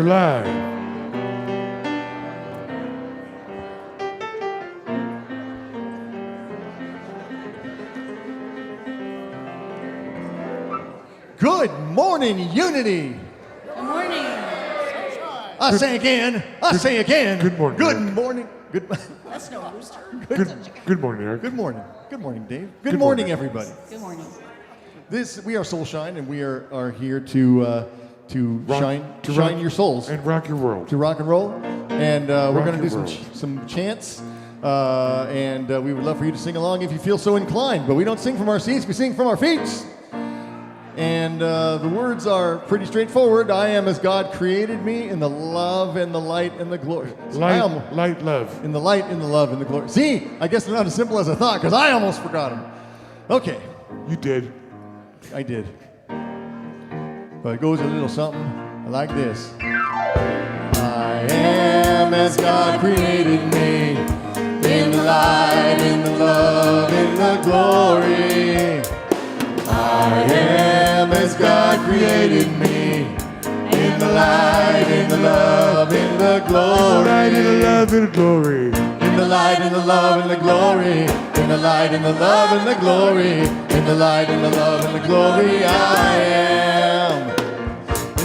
We're live. Good morning, Unity. Good morning. I say again. Good morning. Good morning. Good. That's no rooster. Good morning, Eric. Good morning. Good morning, Dave. Good morning, everybody. Good morning. We are Soulshine, and we are here to shine your souls And rock your world. to rock and roll, and we're going to your do world. some chants, and we would love for you to sing along if you feel so inclined. But we don't sing from our seats; we sing from our feet. And the words are pretty straightforward. I am as God created me in the love and the light and the glory. Light, love. In the light, in the love, and the glory. See, I guess they're not as simple as I thought, because I almost forgot them. Okay, You did. I did. But it goes a little something like this. I am as God created me in the light, in the love, in the glory. I am as God created me in the light, in the love, in the glory. Light in the love and the glory. In the light, in the love, and the glory. In the light, in the love, and the glory. In the light, in the love, and the glory. I am.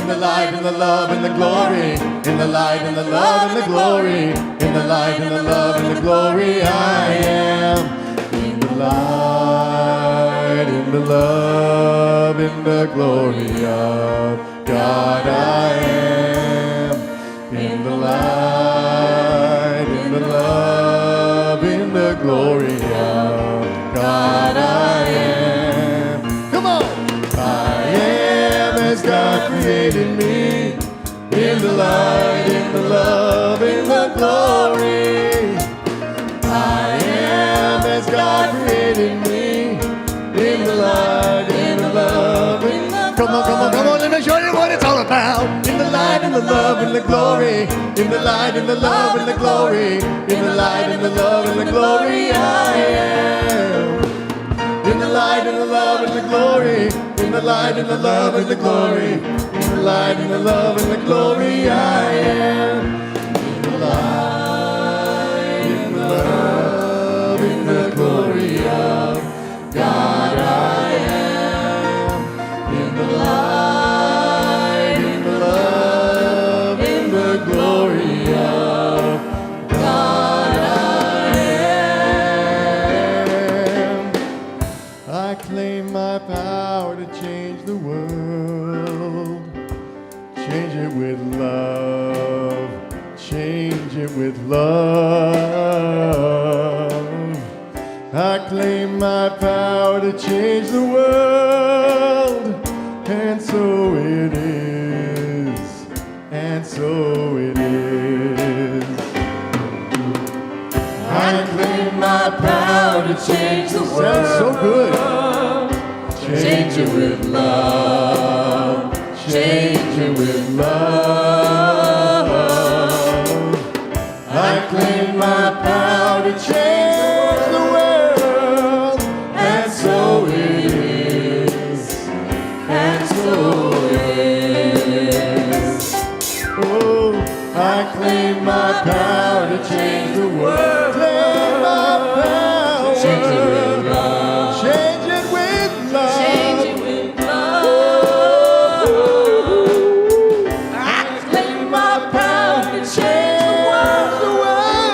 In the light, in the love, and the glory. In the light, in the love, and the glory. In the light, in the love, and the glory. I am. In the light, in the love, in the glory of God. I am. In the light, in the love, in the glory of God. I am. Come on. I am as God created me. In the light, in the love, in the glory. I am as God created me. In the light, in the love, in the Come on, let me show you what it's all about. In the light, in the love, in the glory. In the light, in the love, in the glory. In the light, in the love, in the glory. I am. In the light, in the love, in the glory. In the light, in the love, in the glory. In the light, in the love, in the glory. I am. In the light, in the love, in the glory of God. I am. In the light, in the love, in the glory of God. I am. I claim my power to change the world. Change it with love. Change it with love. I claim my power to change the world. And so it is. And so it is. I claim my power to change the world. Sounds so good. Change it with love. Change it with love. I claim my power to change the world. And so it is. And so it is. Oh, I claim my power to change the world. Claim my power. Change it with love. Change it with love. Change it with love. I claim my power to change the world.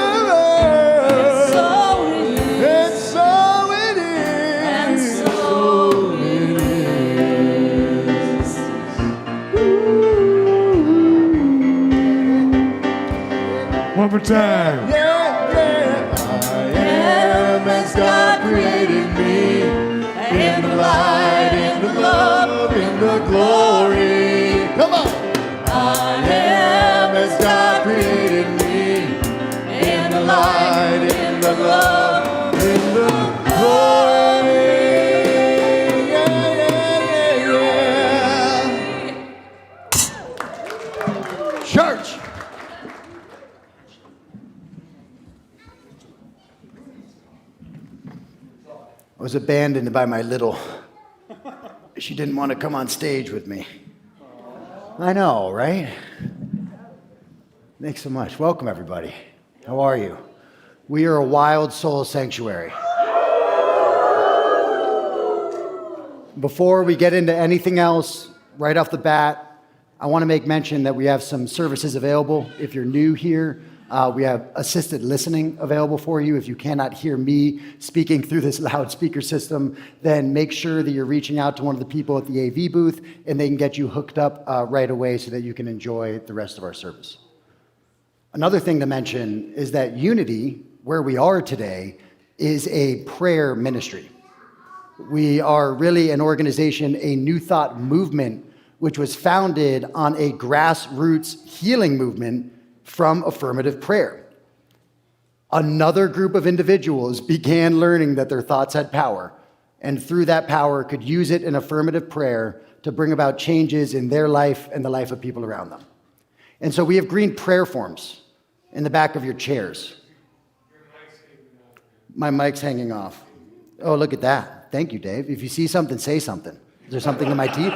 And so it is. And so it is. And so it is. One more time. Yeah. I am as God created me. In the light, in the love, in the glory. Come on. I am as God created me. In the light, in the love, in the glory. Yeah. Church. I was abandoned by my little. She didn't want to come on stage with me. I know, right? Thanks so much. Welcome, everybody. How are you? We are a wild soul sanctuary. Before we get into anything else, right off the bat, I want to make mention that we have some services available. If you're new here, we have assisted listening available for you. If you cannot hear me speaking through this loudspeaker system, then make sure that you're reaching out to one of the people at the AV booth, and they can get you hooked up right away so that you can enjoy the rest of our service. Another thing to mention is that Unity, where we are today, is a prayer ministry. We are really an organization, a New Thought movement, which was founded on a grassroots healing movement from affirmative prayer. Another group of individuals began learning that their thoughts had power, and through that power could use it in affirmative prayer to bring about changes in their life and the life of people around them. And so we have green prayer forms in the back of your chairs. My mic's hanging off. Oh, look at that. Thank you, Dave. If you see something, say something. Is there something in my teeth?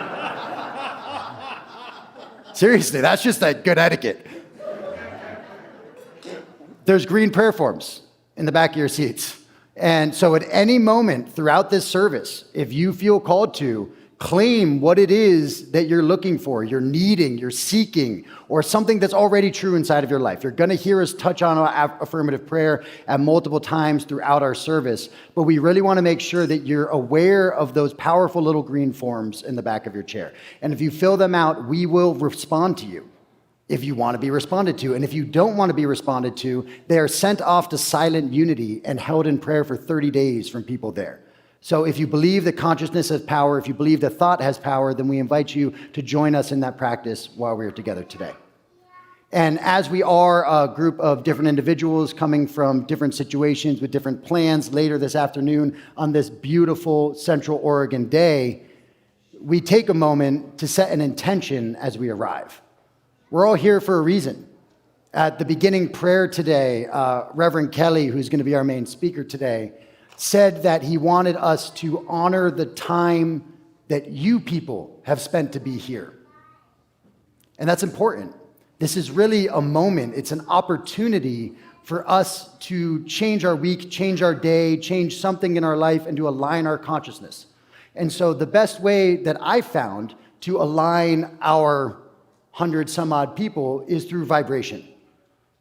Seriously, that's just like good etiquette. There's green prayer forms in the back of your seats. And so at any moment throughout this service, if you feel called to, claim what it is that you're looking for, you're needing, you're seeking, or something that's already true inside of your life. You're going to hear us touch on affirmative prayer at multiple times throughout our service, but we really want to make sure that you're aware of those powerful little green forms in the back of your chair. And if you fill them out, we will respond to you if you want to be responded to. And if you don't want to be responded to, they are sent off to Silent Unity and held in prayer for 30 days from people there. So if you believe that consciousness has power, if you believe that thought has power, then we invite you to join us in that practice while we're together today. And as we are a group of different individuals coming from different situations with different plans later this afternoon on this beautiful Central Oregon day, we take a moment to set an intention as we arrive. We're all here for a reason. At the beginning prayer today, Reverend Kelly, who's going to be our main speaker today, said that he wanted us to honor the time that you people have spent to be here. And that's important. This is really a moment. It's an opportunity for us to change our week, change our day, change something in our life, and to align our consciousness. And so the best way that I found to align our 100 some odd people is through vibration.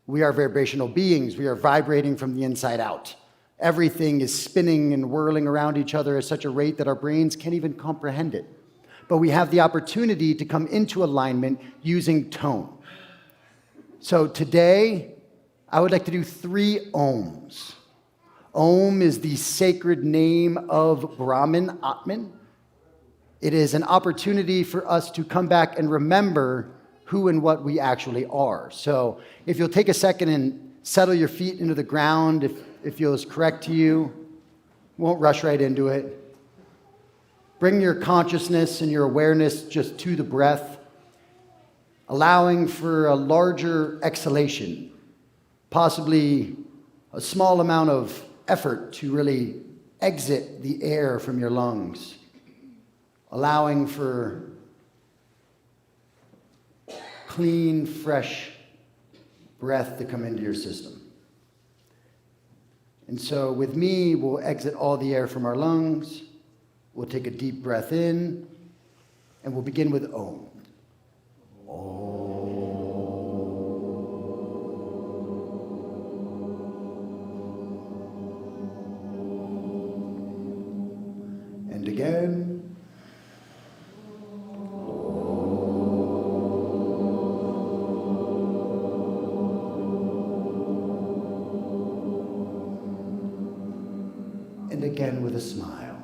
We are vibrational beings. We are vibrating from the inside out. Everything is spinning and whirling around each other at such a rate that our brains can't even comprehend it. But we have the opportunity to come into alignment using tone. So today, I would like to do 3 ohms. Om is the sacred name of Brahman, Atman. It is an opportunity for us to come back and remember who and what we actually are. So if you'll take a second and settle your feet into the ground, if it feels correct to you, won't rush right into it. Bring your consciousness and your awareness just to the breath, allowing for a larger exhalation, possibly a small amount of effort to really exit the air from your lungs, allowing for clean, fresh breath to come into your system. And so with me, we'll exit all the air from our lungs. We'll take a deep breath in, and we'll begin with Om. And again. And again with a smile.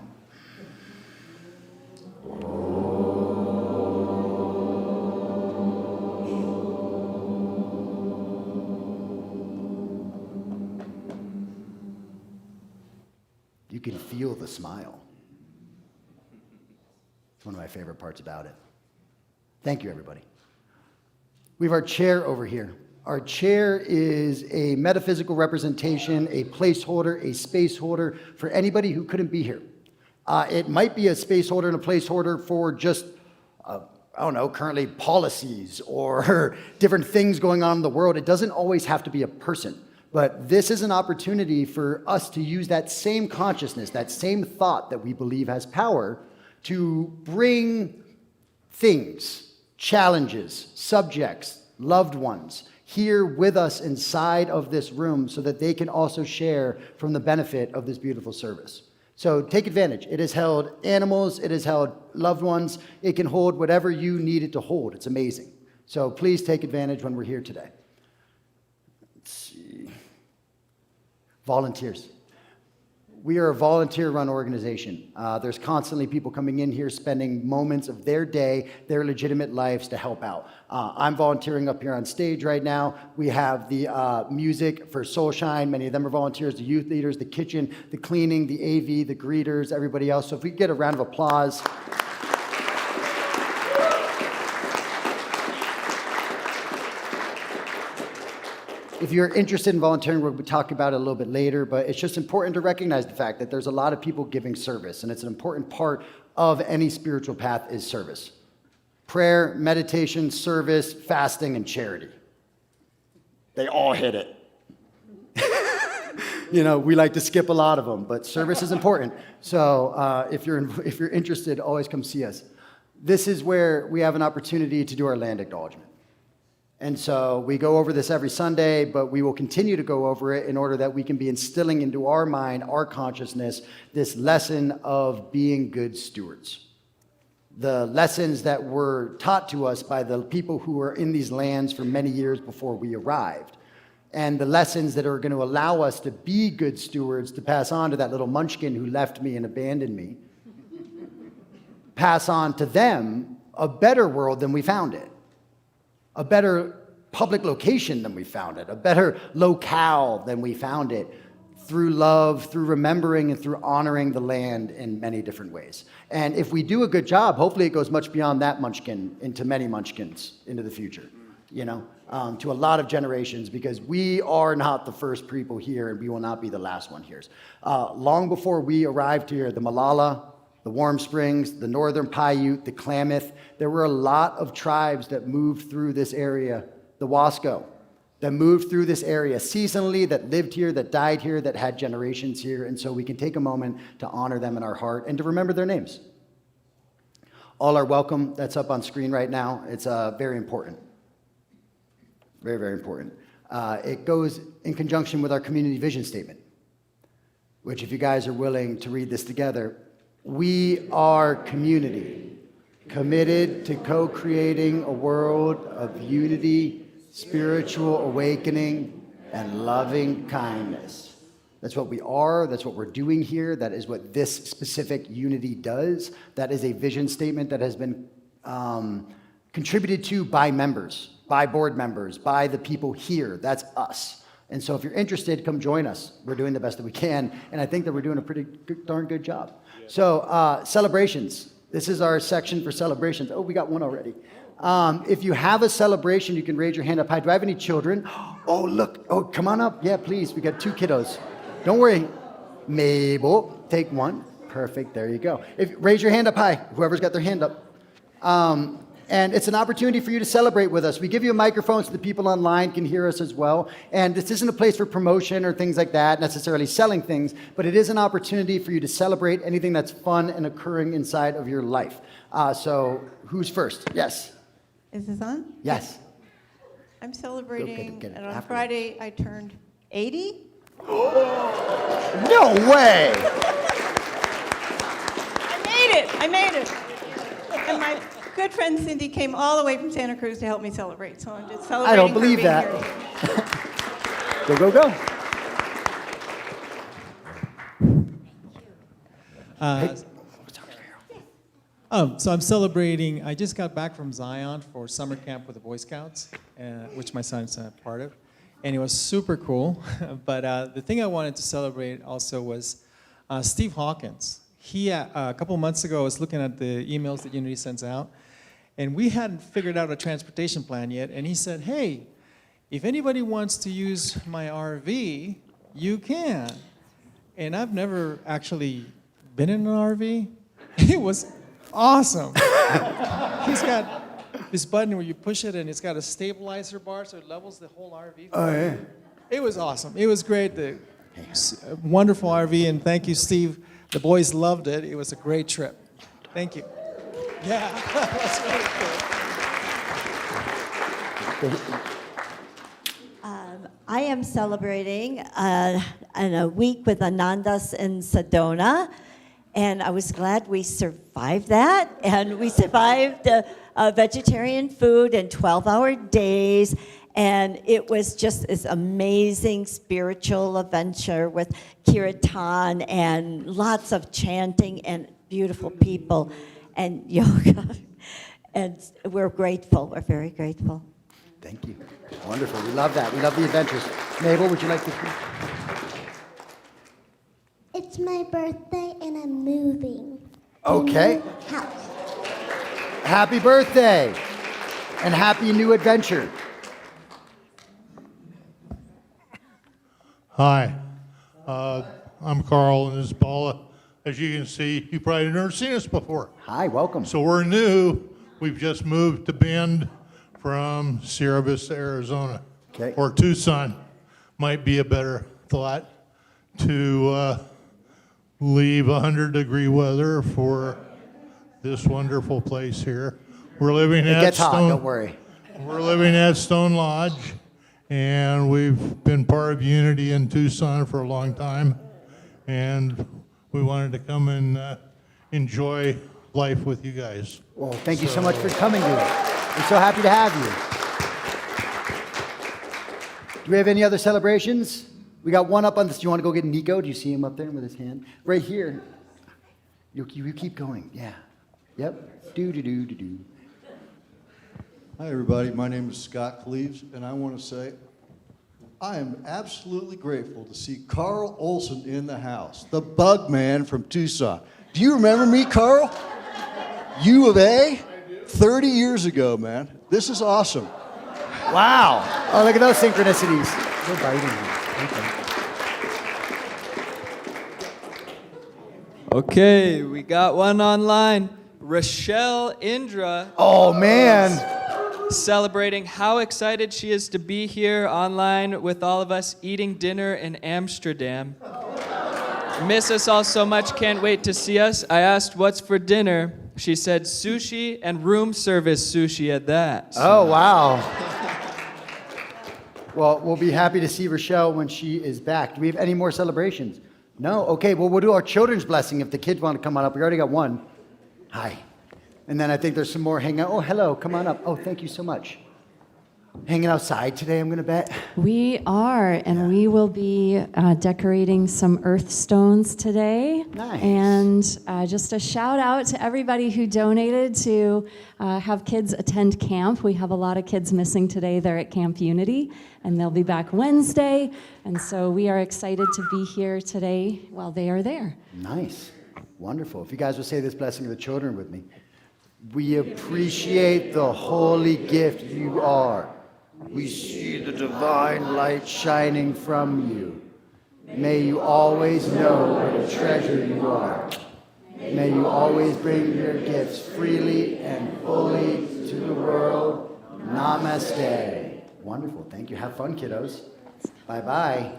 You can feel the smile. It's one of my favorite parts about it. Thank you, everybody. We have our chair over here. Our chair is a metaphysical representation, a placeholder, a space holder for anybody who couldn't be here. It might be a space holder and a placeholder for just I don't know, currently policies or different things going on in the world. It doesn't always have to be a person. But this is an opportunity for us to use that same consciousness, that same thought that we believe has power to bring things, challenges, subjects, loved ones here with us inside of this room so that they can also share from the benefit of this beautiful service. So take advantage. It has held animals, it has held loved ones, it can hold whatever you need it to hold. It's amazing. So please take advantage when we're here today. Let's see. Volunteers. We are a volunteer-run organization. There's constantly people coming in here spending moments of their day, their legitimate lives to help out. I'm volunteering up here on stage right now. We have the music for Soulshine. Many of them are volunteers, the youth leaders, the kitchen, the cleaning, the AV, the greeters, everybody else. So if we could get a round of applause. If you're interested in volunteering, we'll be talking about it a little bit later, but it's just important to recognize the fact that there's a lot of people giving service, and it's an important part of any spiritual path is service. Prayer, meditation, service, fasting, and charity. They all hit it. You know, we like to skip a lot of them, but service is important. So if you're interested, always come see us. This is where we have an opportunity to do our land acknowledgement. And so we go over this every Sunday, but we will continue to go over it in order that we can be instilling into our mind, our consciousness, this lesson of being good stewards. The lessons that were taught to us by the people who were in these lands for many years before we arrived. And the lessons that are going to allow us to be good stewards, to pass on to that little munchkin who left me and abandoned me, pass on to them a better world than we found it. A better public location than we found it, a better locale than we found it, through love, through remembering, and through honoring the land in many different ways. And if we do a good job, hopefully it goes much beyond that munchkin into many munchkins into the future, you know, to a lot of generations, because we are not the first people here and we will not be the last one here. Long before we arrived here, the Malala, the Warm Springs, the Northern Paiute, the Klamath. There were a lot of tribes that moved through this area, the Wasco, that moved through this area seasonally, that lived here, that died here, that had generations here. And so we can take a moment to honor them in our heart and to remember their names. All are welcome. That's up on screen right now. It's very important. Very, very important. It goes in conjunction with our community vision statement, which if you guys are willing to read this together, we are community, committed to co-creating a world of unity, spiritual awakening, and loving kindness. That's what we are. That's what we're doing here. That is what this specific unity does. That is a vision statement that has been contributed to by members, by board members, by the people here. That's us. And so if you're interested, come join us. We're doing the best that we can, and I think that we're doing a pretty darn good job. So celebrations. This is our section for celebrations. Oh, we got one already. If you have a celebration, you can raise your hand up high. Do I have any children? Oh, look. Oh, come on up. Yeah, please. We got 2 kiddos. Don't worry. Mabel, take one. Perfect. There you go. Raise your hand up high, whoever's got their hand up. And it's an opportunity for you to celebrate with us. We give you a microphone so the people online can hear us as well. And this isn't a place for promotion or things like that, necessarily selling things, but it is an opportunity for you to celebrate anything that's fun and occurring inside of your life. So who's first? Yes. Is this on? Yes. I'm celebrating, get it and on after. Friday I turned 80. No way! I made it! And my good friend Cindy came all the way from Santa Cruz to help me celebrate, so I'm just celebrating. I don't her believe being that. here. Go, go, go. So I'm celebrating, I just got back from Zion for summer camp with the Boy Scouts, which my son's a part of, and it was super cool. But the thing I wanted to celebrate also was Steve Hawkins. He, a couple months ago, was looking at the emails that Unity sends out, and we hadn't figured out a transportation plan yet, and he said, hey, if anybody wants to use my RV, you can. And I've never actually been in an RV. It was awesome. He's got this button where you push it and it's got a stabilizer bar so it levels the whole RV. Oh, yeah. It was awesome. It was great. Wonderful RV, and thank you, Steve. The boys loved it. It was a great trip. Thank you. Yeah, that was really cool. I am celebrating in a week with Anandas in Sedona, and I was glad we survived that, and we survived vegetarian food and 12-hour days, and it was just this amazing spiritual adventure with kirtan and lots of chanting and beautiful people and yoga, and we're grateful. We're very grateful. Thank you. Wonderful. We love that. We love the adventures. Mabel, would you like to? It's my birthday and I'm moving. Okay. To my house. Happy birthday and happy new adventure. Hi, I'm Carl and this is Paula. As you can see, you probably never seen us before. Hi, welcome. So we're new. We've just moved to Bend from Sierra Vista, Arizona. Okay. Or Tucson might be a better thought to leave 100-degree weather for this wonderful place here. We're living It at gets hot, Stone. don't worry. We're living at Stone Lodge, and we've been part of Unity in Tucson for a long time, and we wanted to come and enjoy life with you guys. Well, thank you so much for coming today. We're so happy to have you. Do we have any other celebrations? We got one up on this. Do you want to go get Nico? Do you see him up there with his hand? Right here. You keep going. Yeah. Yep. Do. Hi, everybody. My name is Scott Cleaves, and I want to say I am absolutely grateful to see Carl Olson in the house, the bug man from Tucson. Do you remember me, Carl? U of A? 30 years ago, man. This is awesome. Wow. Oh, look at those synchronicities. So biting. Okay, we got one online. Rochelle Indra Oh, man. celebrating how excited she is to be here online with all of us eating dinner in Amsterdam. Miss us all so much, can't wait to see us. I asked what's for dinner. She said sushi and room service sushi at that. Oh, wow. Well, we'll be happy to see Rochelle when she is back. Do we have any more celebrations? No? Okay, well, we'll do our children's blessing if the kids want to come on up. We already got one. Hi. And then I think there's some more hanging out. Oh, hello, come on up. Oh, thank you so much. Hanging outside today, I'm going to bet. We are, and we will be decorating some earth stones today. Nice. And just a shout out to everybody who donated to have kids attend camp. We have a lot of kids missing today. They're at Camp Unity, and they'll be back Wednesday. And so we are excited to be here today while they are there. Nice. Wonderful. If you guys would say this blessing of the children with me. We appreciate the holy gift you are. We see the divine light shining from you. May you always know what a treasure you are. May you always bring your gifts freely and fully to the world. Namaste. Wonderful. Thank you. Have fun, kiddos. Bye-bye.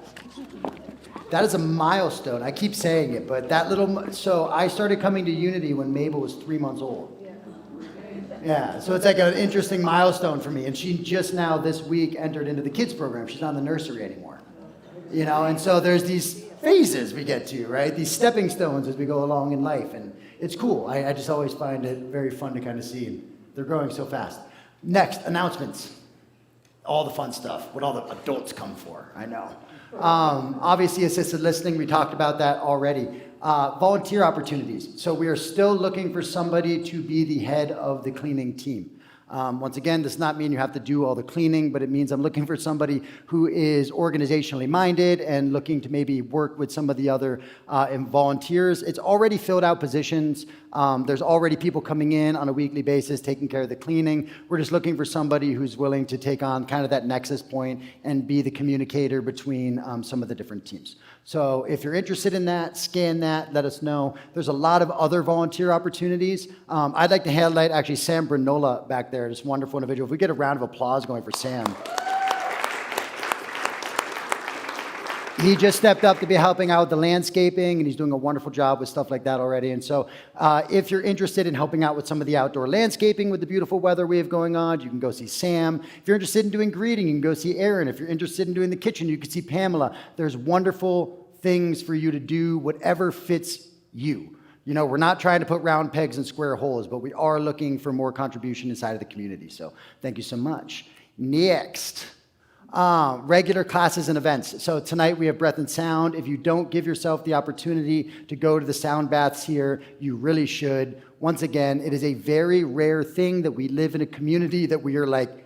That is a milestone. I keep saying it, but that little... So I started coming to Unity when Mabel was 3 months old. Yeah, so it's like an interesting milestone for me. And she just now this week entered into the kids program. She's not in the nursery anymore. You know, and so there's these phases we get to, right? These stepping stones as we go along in life. And it's cool. I just always find it very fun to kind of see. And they're growing so fast. Next, announcements. All the fun stuff, what all the adults come for, I know. Obviously, assisted listening, we talked about that already. Volunteer opportunities. So we are still looking for somebody to be the head of the cleaning team. Once again, does not mean you have to do all the cleaning, but it means I'm looking for somebody who is organizationally minded and looking to maybe work with some of the other volunteers. It's already filled out positions. There's already people coming in on a weekly basis taking care of the cleaning. We're just looking for somebody who's willing to take on kind of that nexus point and be the communicator between some of the different teams. So if you're interested in that, scan that, let us know. There's a lot of other volunteer opportunities. I'd like to highlight actually Sam Brinola back there. there, this wonderful individual. If we get a round of applause going for Sam. He just stepped up to be helping out with the landscaping, and he's doing a wonderful job with stuff like that already. And so if you're interested in helping out with some of the outdoor landscaping with the beautiful weather we have going on, you can go see Sam. If you're interested in doing greeting, you can go see Aaron. If you're interested in doing the kitchen, you can see Pamela. There's wonderful things for you to do, whatever fits you. You know, we're not trying to put round pegs in square holes, but we are looking for more contribution inside of the community. So thank you so much. Next. Regular classes and events. So tonight we have Breath and Sound. If you don't give yourself the opportunity to go to the sound baths here, you really should. Once again, it is a very rare thing that we live in a community that we are like,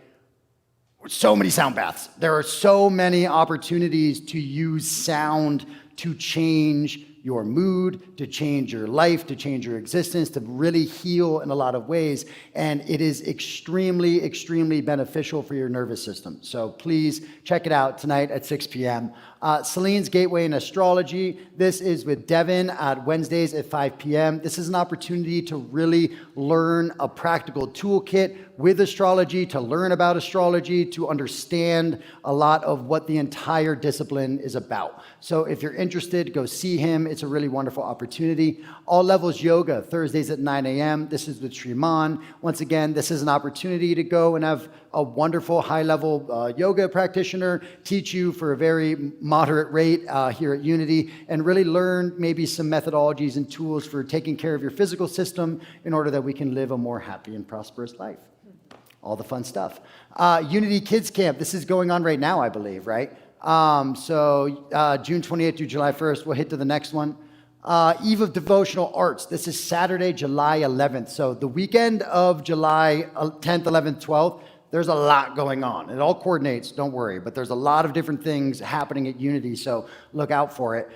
so many sound baths. There are so many opportunities to use sound to change your mood, to change your life, to change your existence, to really heal in a lot of ways. And it is extremely, extremely beneficial for your nervous system. So please check it out tonight at 6 p.m. Celine's Gateway in Astrology. This is with Devin at Wednesdays at 5 p.m. This is an opportunity to really learn a practical toolkit with astrology, to learn about astrology, to understand a lot of what the entire discipline is about. So if you're interested, go see him. It's a really wonderful opportunity. All Levels Yoga, Thursdays at 9 a.m. This is with Shriman. Once again, this is an opportunity to go and have a wonderful high-level yoga practitioner teach you for a very moderate rate here at Unity, and really learn maybe some methodologies and tools for taking care of your physical system in order that we can live a more happy and prosperous life. All the fun stuff. Unity Kids Camp, this is going on right now, I believe, right? June 28th through July 1st, we'll hit to the next one. Eve of Devotional Arts, this is Saturday, July 11th. So the weekend of July 10th, 11th, 12th, there's a lot going on. It all coordinates, don't worry, but there's a lot of different things happening at Unity, so look out for it.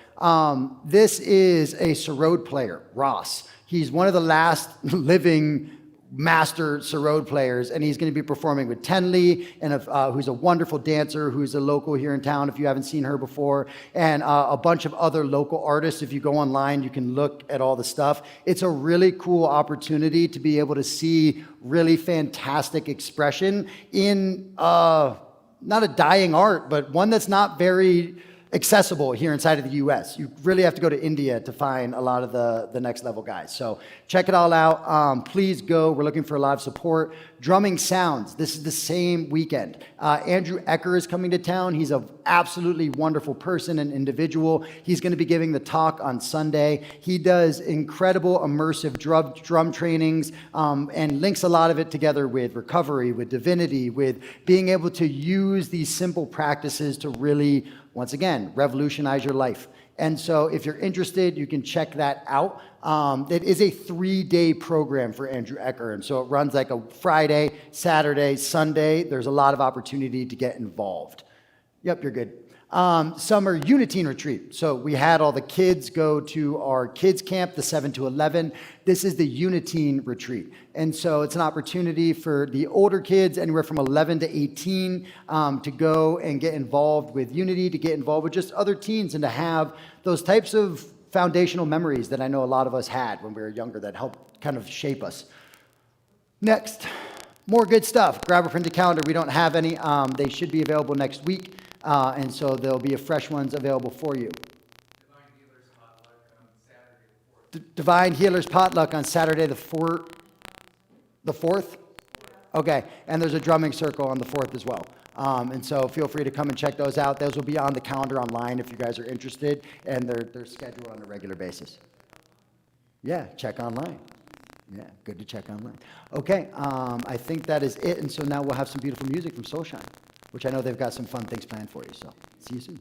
This is a Sarod player, Ross. He's one of the last living master Sarod players, and he's going to be performing with Tenley, and who's a wonderful dancer, who's a local here in town if you haven't seen her before, and a bunch of other local artists. If you go online, you can look at all the stuff. It's a really cool opportunity to be able to see really fantastic expression in not a dying art, but one that's not very accessible here inside of the US. You really have to go to India to find a lot of the next level guys. So check it all out. Please go. We're looking for a lot of support. Drumming Sounds. This is the same weekend. Andrew Ecker is coming to town. He's an absolutely wonderful person and individual. He's going to be giving the talk on Sunday. He does incredible immersive drum trainings and links a lot of it together with recovery, with divinity, with being able to use these simple practices to really, once again, revolutionize your life. And so if you're interested, you can check that out. It is a 3-day program for Andrew Ecker. And so it runs like a Friday, Saturday, Sunday. There's a lot of opportunity to get involved. Yep, you're good. Summer Unitine Retreat. So we had all the kids go to our kids camp, the 7 to 11. This is the Unitine Retreat. And so it's an opportunity for the older kids, anywhere from 11 to 18, to go and get involved with Unity, to get involved with just other teens, and to have those types of foundational memories that I know a lot of us had when we were younger that helped kind of shape us. Next, more good stuff. Grab a printed calendar. We don't have any. They should be available next week. And so there'll be a fresh ones available for you. Divine Healers Potluck on Saturday the 4th? The 4th? Okay, and there's a drumming circle on the 4th as well. And so feel free to come and check those out. Those will be on the calendar online if you guys are interested, and they're scheduled on a regular basis. Yeah, check online. Yeah, good to check online. Okay, I think that is it, and so now we'll have some beautiful music from Soulshine, which I know they've got some fun things planned for you, so see you soon.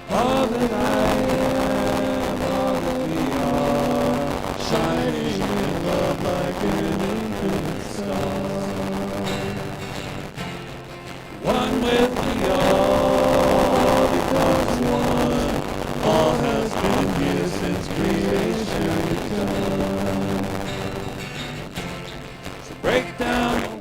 All that I am, all that we are, shining in love like an infinite star. One with the all becomes one. All has been here since creation begun. So break down the wall.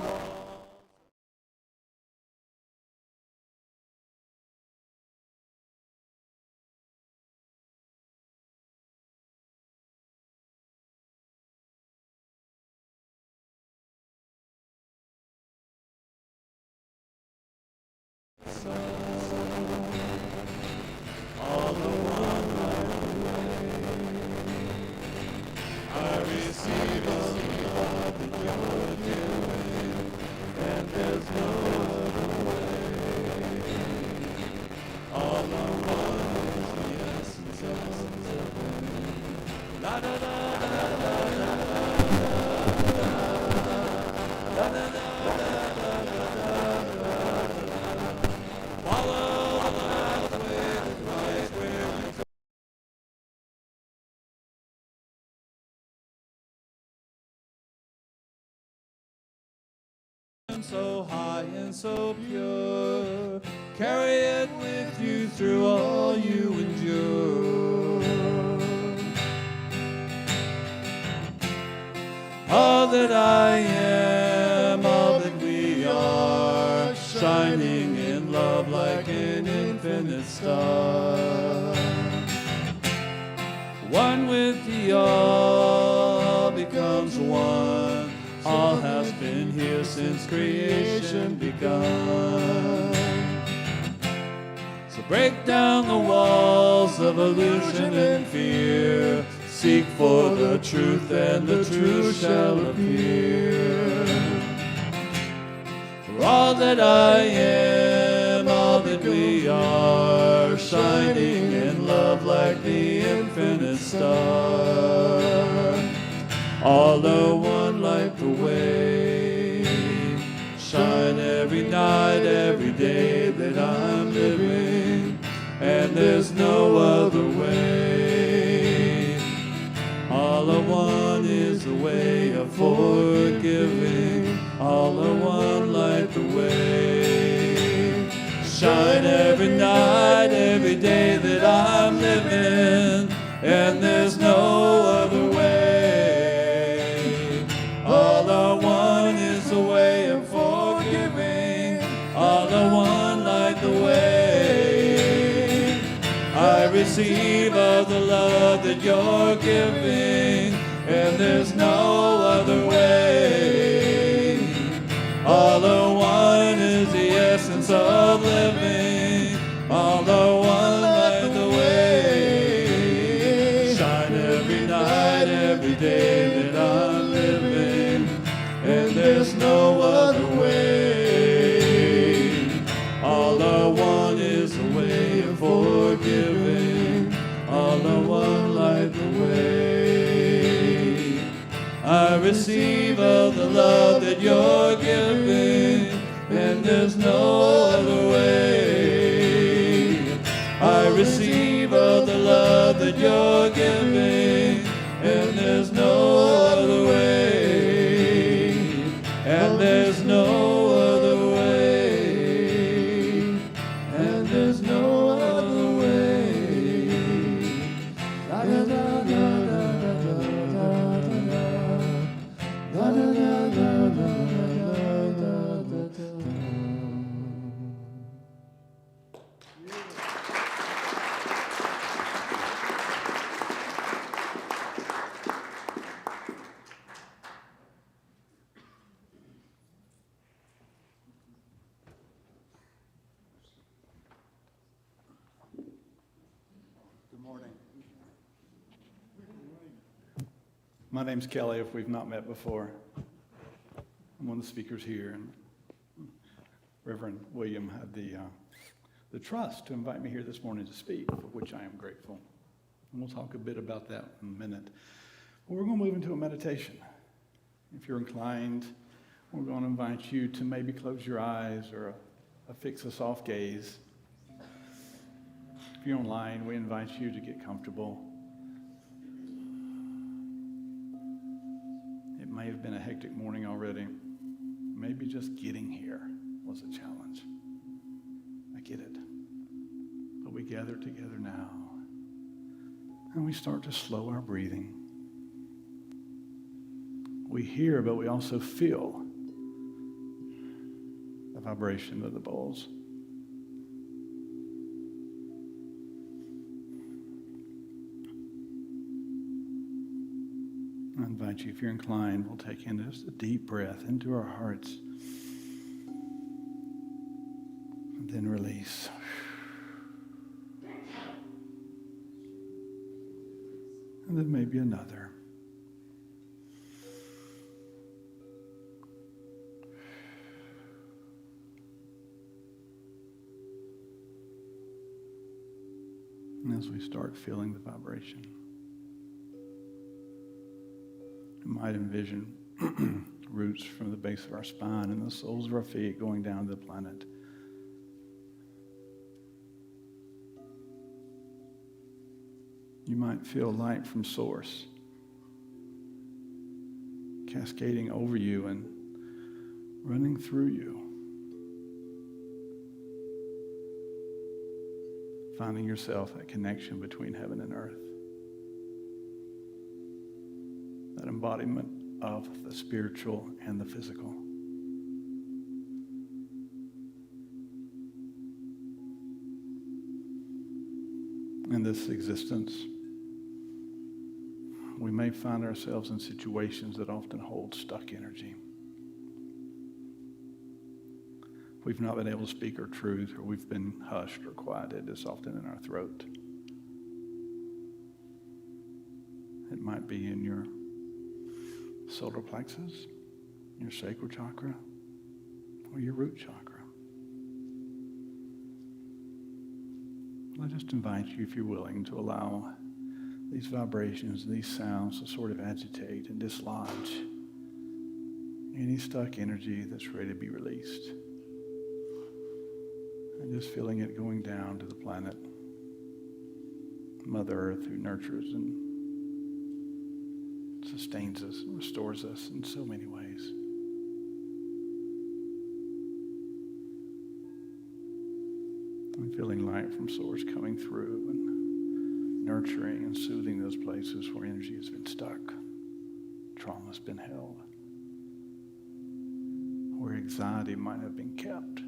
All the one right away. I receive all the love that you're giving, and there's no other way. All the one is the essence of living. La da da da da da da da da da. So high and so pure, carry it with you through all you endure. All that I am, all that we are, shining in love like an infinite star. One with the all becomes one. All has been here since creation begun. So break down the walls of illusion and fear. Seek for the truth and the truth shall appear. For all that I am, all that we are, shining in love like the infinite star. All are one like the way, shine every night, every day that I'm living, and there's no other way. All are one is the way of forgiving, all are one like the way, shine every night, every day that I'm living, and there's no other way. All are one is the way of forgiving, all are one like the way. I receive of the love that you're giving, and there's no other way. All are one is the essence of living, all are one like the way. Shine every night, every day that I'm living, and there's no other way. All are one is the way of forgiving, all are one like the way. I receive of the love that you're giving, and there's no other way. I receive of the love that you're giving, and there's no other way. And there's no other way. And there's no other way. La da da da da da da da da da da da da da da. Good morning. My name's Kelly, if we've not met before. I'm one of the speakers here, and Reverend William had the trust to invite me here this morning to speak, for which I am grateful. And we'll talk a bit about that in a minute. But we're going to move into a meditation. If you're inclined, we're going to invite you to maybe close your eyes or affix a soft gaze. If you're online, we invite you to get comfortable. It may have been a hectic morning already. Maybe just getting here was a challenge. I get it. But we gather together now, and we start to slow our breathing. We hear, but we also feel the vibration of the bowls. I invite you, if you're inclined, we'll take in just a deep breath into our hearts and then release. And then maybe another. And as we start feeling the vibration, you might envision roots from the base of our spine and the soles of our feet going down to the planet. You might feel light from source cascading over you and running through you, finding yourself that connection between heaven and earth, that embodiment of the spiritual and the physical. In this existence, we may find ourselves in situations that often hold stuck energy. We've not been able to speak our truth, or we've been hushed or quieted. It's often in our throat. It might be in your solar plexus, your sacral chakra, or your root chakra. I just invite you, if you're willing, to allow these vibrations, these sounds to sort of agitate and dislodge any stuck energy that's ready to be released. And just feeling it going down to the planet, Mother Earth, who nurtures and sustains us and restores us in so many ways. I'm feeling light from source coming through and nurturing and soothing those places where energy has been stuck, trauma's been held, where anxiety might have been kept.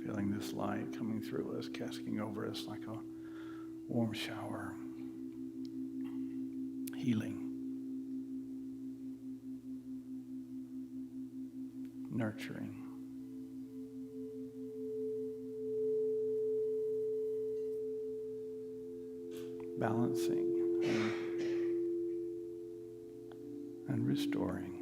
Feeling this light coming through us, cascading over us like a warm shower, healing, nurturing, balancing, and restoring.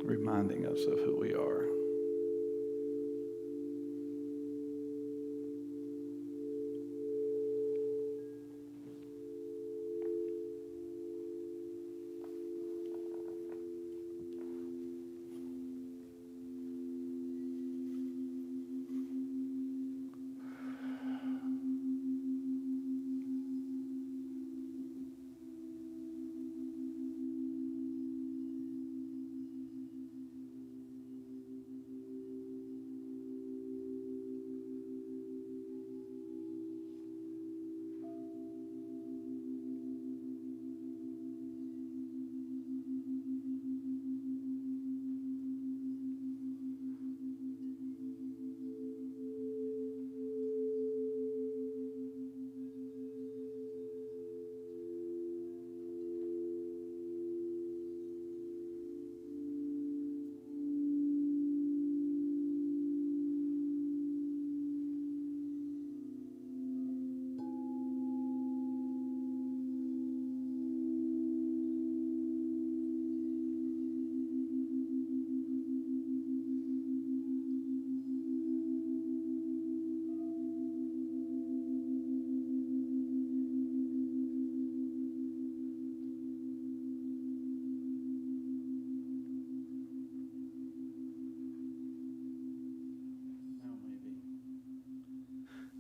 Reminding us of who we are.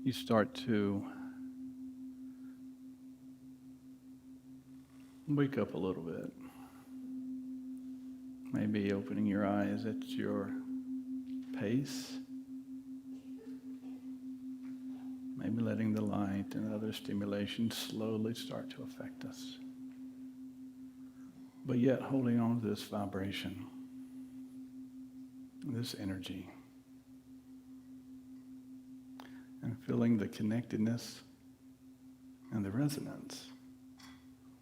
you start to wake up a little bit. Maybe opening your eyes at your pace. Maybe letting the light and other stimulations slowly start to affect us. But yet holding on to this vibration, this energy, and feeling the connectedness and the resonance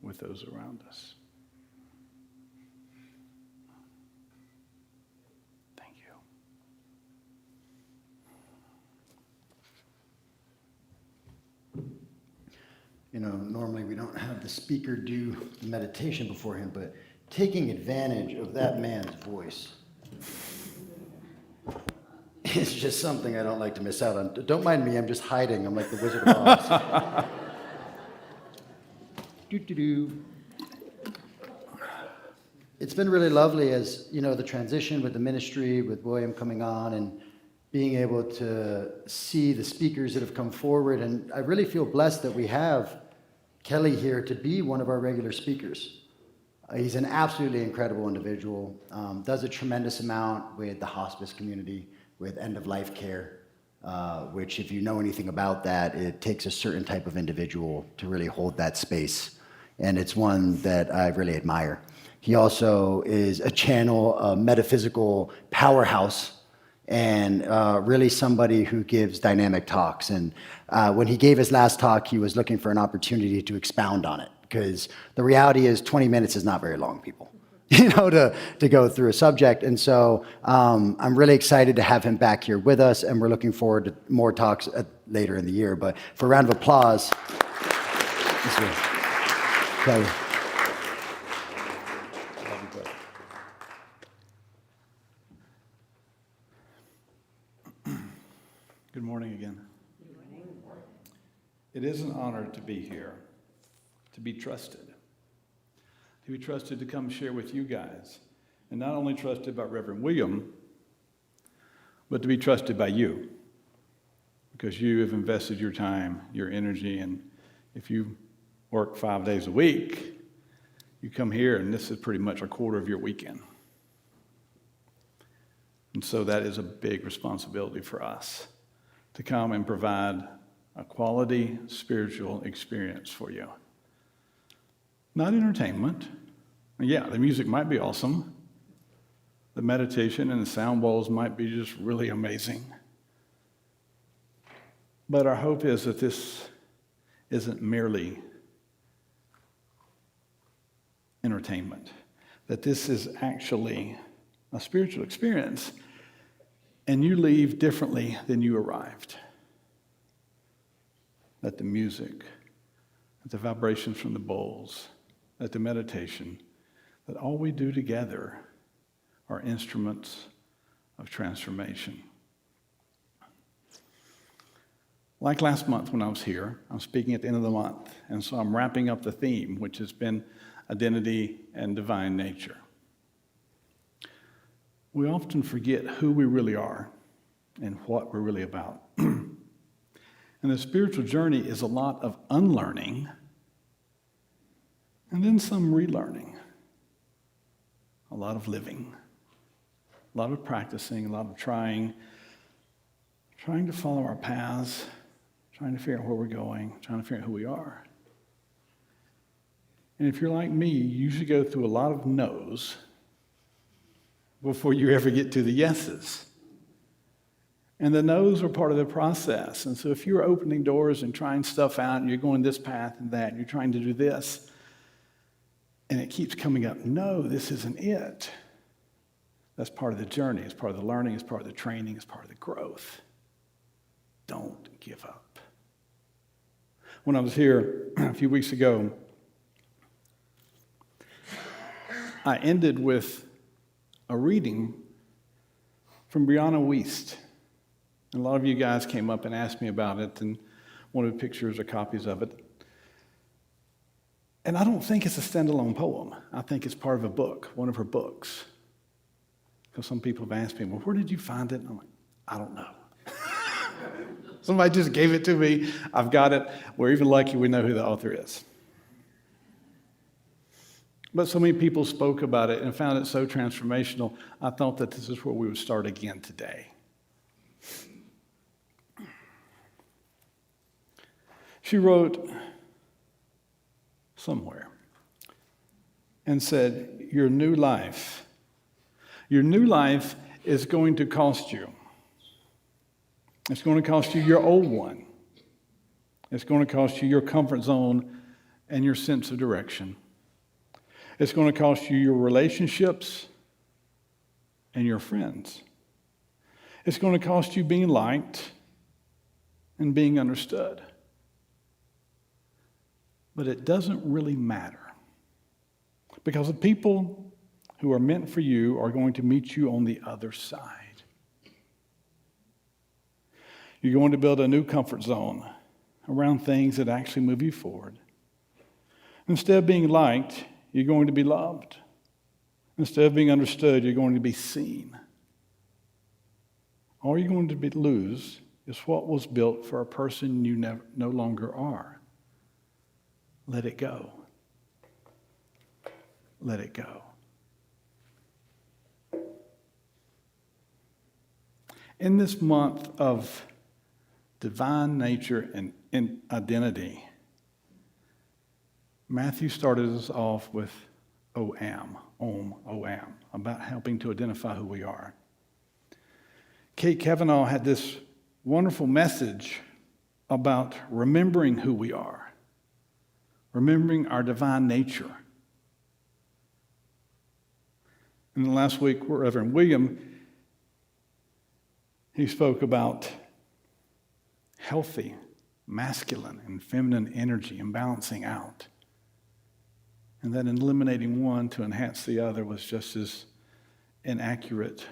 with those around us. Thank you. You know, normally we don't have the speaker do the meditation beforehand, but taking advantage of that man's voice is just something I don't like to miss out on. Don't mind me, I'm just hiding. I'm like the Wizard of Oz. Doo-doo-doo. It's been really lovely as, you know, the transition with the ministry, with William coming on and being able to see the speakers that have come forward. And I really feel blessed that we have Kelly here to be one of our regular speakers. He's an absolutely incredible individual, does a tremendous amount with the hospice community, with end-of-life care, which if you know anything about that, it takes a certain type of individual to really hold that space. And it's one that I really admire. He also is a channel, a metaphysical powerhouse, and really somebody who gives dynamic talks. And when he gave his last talk, he was looking for an opportunity to expound on it, because the reality is 20 minutes is not very long, people, you know, to go through a subject. And so I'm really excited to have him back here with us, and we're looking forward to more talks later in the year. But for a round of applause, Kelly. Good morning again. It is an honor to be here, to be trusted to come share with you guys, and not only trusted by Reverend William, but to be trusted by you, because you have invested your time, your energy, and if you work 5 days a week, you come here and this is pretty much a quarter of your weekend. And so that is a big responsibility for us, to come and provide a quality spiritual experience for you. Not entertainment. Yeah, the music might be awesome. The meditation and the sound bowls might be just really amazing. But our hope is that this isn't merely entertainment, that this is actually a spiritual experience, and you leave differently than you arrived. That the music, that the vibrations from the bowls, that the meditation, that all we do together are instruments of transformation. Like last month when I was here, I'm speaking at the end of the month, and so I'm wrapping up the theme, which has been identity and divine nature. We often forget who we really are and what we're really about. And the spiritual journey is a lot of unlearning and then some relearning. A lot of living, a lot of practicing, a lot of trying to follow our paths, trying to figure out where we're going, trying to figure out who we are. And if you're like me, you usually go through a lot of no's before you ever get to the yeses. And the no's are part of the process. And so if you're opening doors and trying stuff out, and you're going this path and that, and you're trying to do this, and it keeps coming up, no, this isn't it. That's part of the journey. It's part of the learning. It's part of the training. It's part of the growth. Don't give up. When I was here a few weeks ago, I ended with a reading from Brianna Wiest. And a lot of you guys came up and asked me about it and wanted pictures or copies of it. And I don't think it's a standalone poem. I think it's part of a book, one of her books. Because some people have asked me, well, where did you find it? And I'm like, I don't know. Somebody just gave it to me. I've got it. We're even lucky we know who the author is. But so many people spoke about it and found it so transformational, I thought that this is where we would start again today. She wrote somewhere and said, your new life is going to cost you. It's going to cost you your old one. It's going to cost you your comfort zone and your sense of direction. It's going to cost you your relationships and your friends. It's going to cost you being liked and being understood. But it doesn't really matter, because the people who are meant for you are going to meet you on the other side. You're going to build a new comfort zone around things that actually move you forward. Instead of being liked, you're going to be loved. Instead of being understood, you're going to be seen. All you're going to lose is what was built for a person you no longer are. Let it go. Let it go. In this month of divine nature and identity, Matthew started us off with OAM, about helping to identify who we are. Kate Kavanaugh had this wonderful message about remembering who we are, remembering our divine nature. And last week, Reverend William, he spoke about healthy, masculine, and feminine energy and balancing out. And that eliminating one to enhance the other was just as inaccurate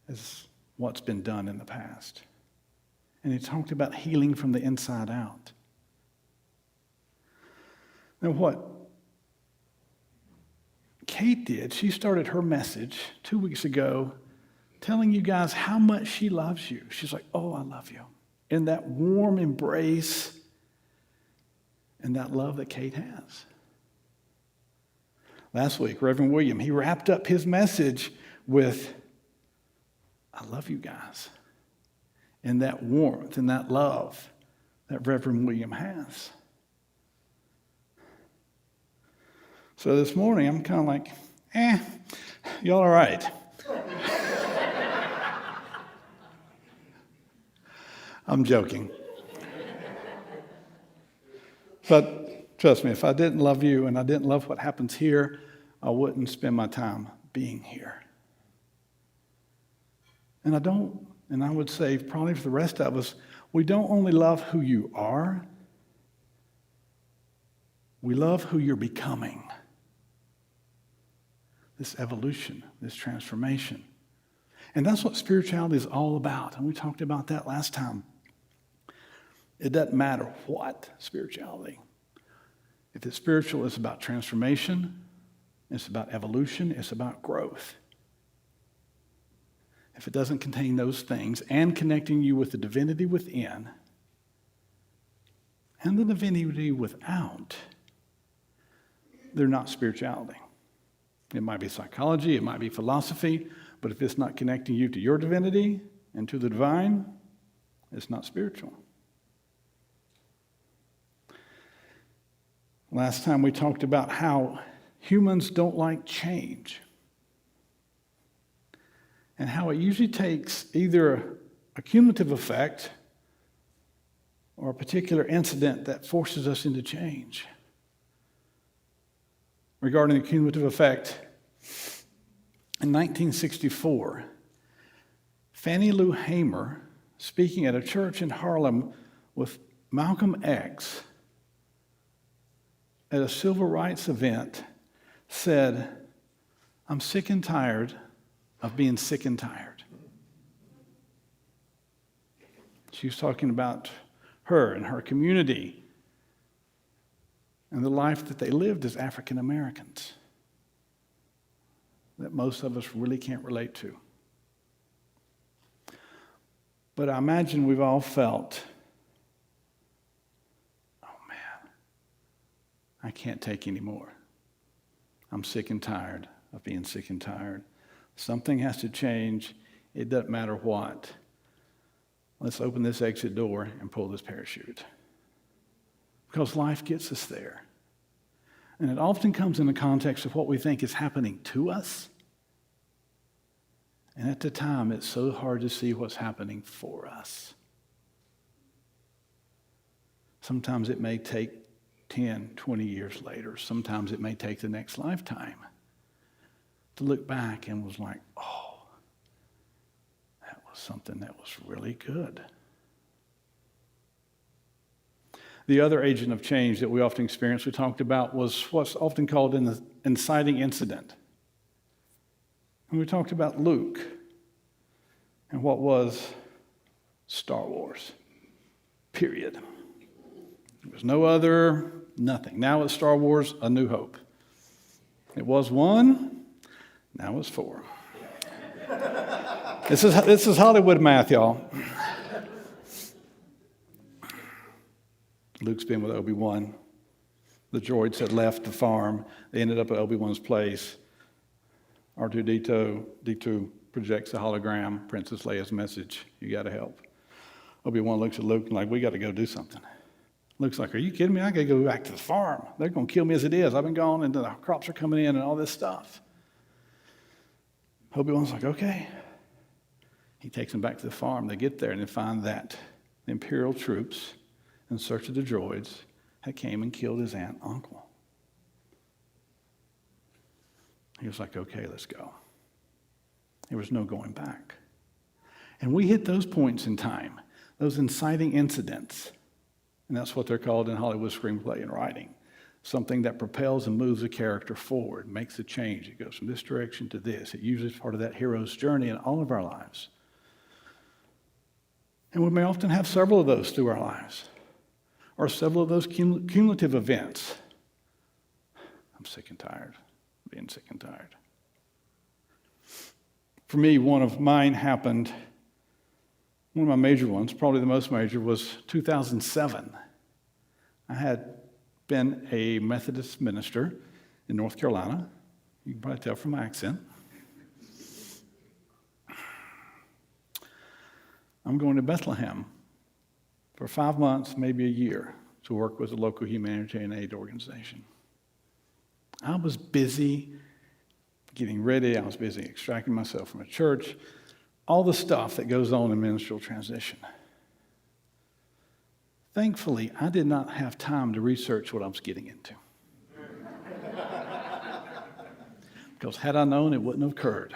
as what's been done in the past. And he talked about healing from the inside out. Now what Kate did, she started her message 2 weeks ago telling you guys how much she loves you. She's like, oh, I love you. In that warm embrace and that love that Kate has. Last week, Reverend William, he wrapped up his message with, I love you guys. And that warmth and that love that Reverend William has. So this morning, I'm kind of like, y'all all right. I'm joking. But trust me, if I didn't love you and I didn't love what happens here, I wouldn't spend my time being here. And I would say probably for the rest of us, we don't only love who you are, we love who you're becoming. This evolution, this transformation. And that's what spirituality is all about. And we talked about that last time. It doesn't matter what spirituality. If it's spiritual, it's about transformation, it's about evolution, it's about growth. If it doesn't contain those things and connecting you with the divinity within and the divinity without, they're not spirituality. It might be psychology, it might be philosophy, but if it's not connecting you to your divinity and to the divine, it's not spiritual. Last time we talked about how humans don't like change and how it usually takes either a cumulative effect or a particular incident that forces us into change. Regarding the cumulative effect, in 1964, Fannie Lou Hamer, speaking at a church in Harlem with Malcolm X at a civil rights event, said, I'm sick and tired of being sick and tired. She was talking about her and her community and the life that they lived as African Americans that most of us really can't relate to. But I imagine we've all felt, oh man, I can't take any more. I'm sick and tired of being sick and tired. Something has to change. It doesn't matter what. Let's open this exit door and pull this parachute. Because life gets us there. And it often comes in the context of what we think is happening to us. And at the time, it's so hard to see what's happening for us. Sometimes it may take 10, 20 years later. Sometimes it may take the next lifetime to look back and was like, oh, that was something that was really good. The other agent of change that we often experience, we talked about, was what's often called an inciting incident. And we talked about Luke and what was Star Wars, period. There was no other, nothing. Now it's Star Wars, A New Hope. It was 1, now it's 4. This is Hollywood math, y'all. Luke's been with Obi-Wan. The droids had left the farm. They ended up at Obi-Wan's place. R2-D2 projects a hologram, Princess Leia's message, you got to help. Obi-Wan looks at Luke and like, we got to go do something. Luke's like, are you kidding me? I got to go back to the farm. They're going to kill me as it is. I've been gone and the crops are coming in and all this stuff. Obi-Wan's like, okay. He takes them back to the farm. They get there and they find that the Imperial troops, in search of the droids, had came and killed his aunt and uncle. He was like, okay, let's go. There was no going back. And we hit those points in time, those inciting incidents. And that's what they're called in Hollywood screenplay and writing. Something that propels and moves a character forward, makes a change. It goes from this direction to this. It usually is part of that hero's journey in all of our lives. And we may often have several of those through our lives, or several of those cumulative events. I'm sick and tired of being sick and tired. For me, one of mine happened, one of my major ones, probably the most major, was 2007. I had been a Methodist minister in North Carolina. You can probably tell from my accent. I'm going to Bethlehem for 5 months, maybe a year, to work with a local humanitarian aid organization. I was busy getting ready. I was busy extracting myself from a church, all the stuff that goes on in ministerial transition. Thankfully, I did not have time to research what I was getting into. Because had I known, it wouldn't have occurred.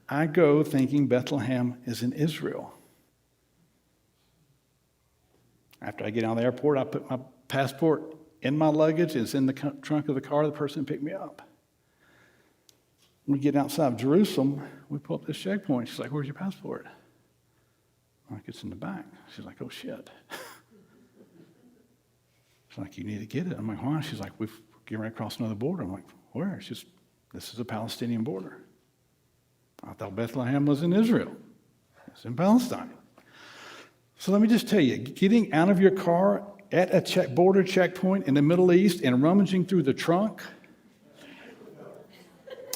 I go thinking Bethlehem is in Israel. After I get out of the airport, I put my passport in my luggage. It's in the trunk of the car of the person who picked me up. When we get outside of Jerusalem, we pull up this checkpoint. She's like, where's your passport? I'm like, it's in the back. She's like, oh, shit. She's like, you need to get it. I'm like, why? She's like, we're getting ready to cross another border. I'm like, where? She's, this is a Palestinian border. I thought Bethlehem was in Israel. It's in Palestine. So let me just tell you, getting out of your car at a border checkpoint in the Middle East and rummaging through the trunk,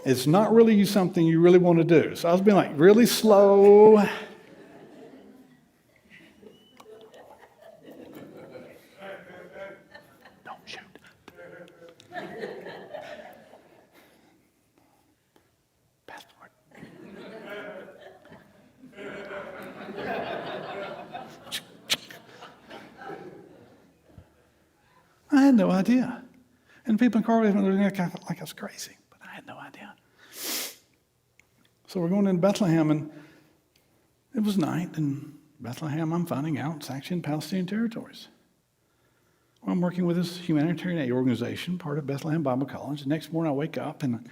it's not really something you really want to do. So I was being like really slow. Don't shoot. Passport. I had no idea. And people in car with me looking like I was crazy, but I had no idea. So we're going into Bethlehem, and it was night in Bethlehem. I'm finding out it's actually in Palestinian territories. Well, I'm working with this humanitarian aid organization, part of Bethlehem Bible College. The next morning I wake up, and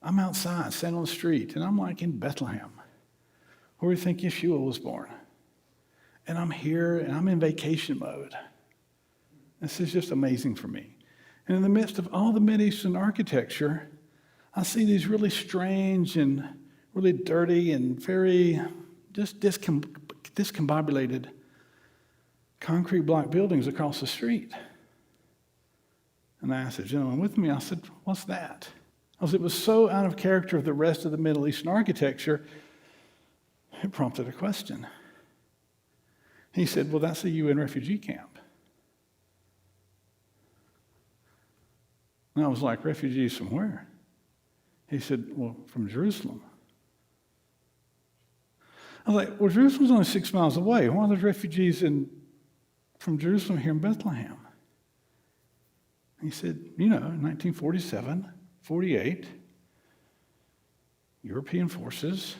I'm outside, standing on the street, and I'm like in Bethlehem, where we think Yeshua was born. And I'm here, and I'm in vacation mode. This is just amazing for me. And in the midst of all the Mideastern architecture, I see these really strange and really dirty and very just discombobulated concrete block buildings across the street. And I asked the gentleman with me, I said, what's that? It was so out of character of the rest of the Middle Eastern architecture, it prompted a question. He said, well, that's a UN refugee camp. And I was like, refugees from where? He said, well, from Jerusalem. I was like, well, Jerusalem's only 6 miles away. Why are there refugees from Jerusalem here in Bethlehem? He said, in 1947, 48, European forces,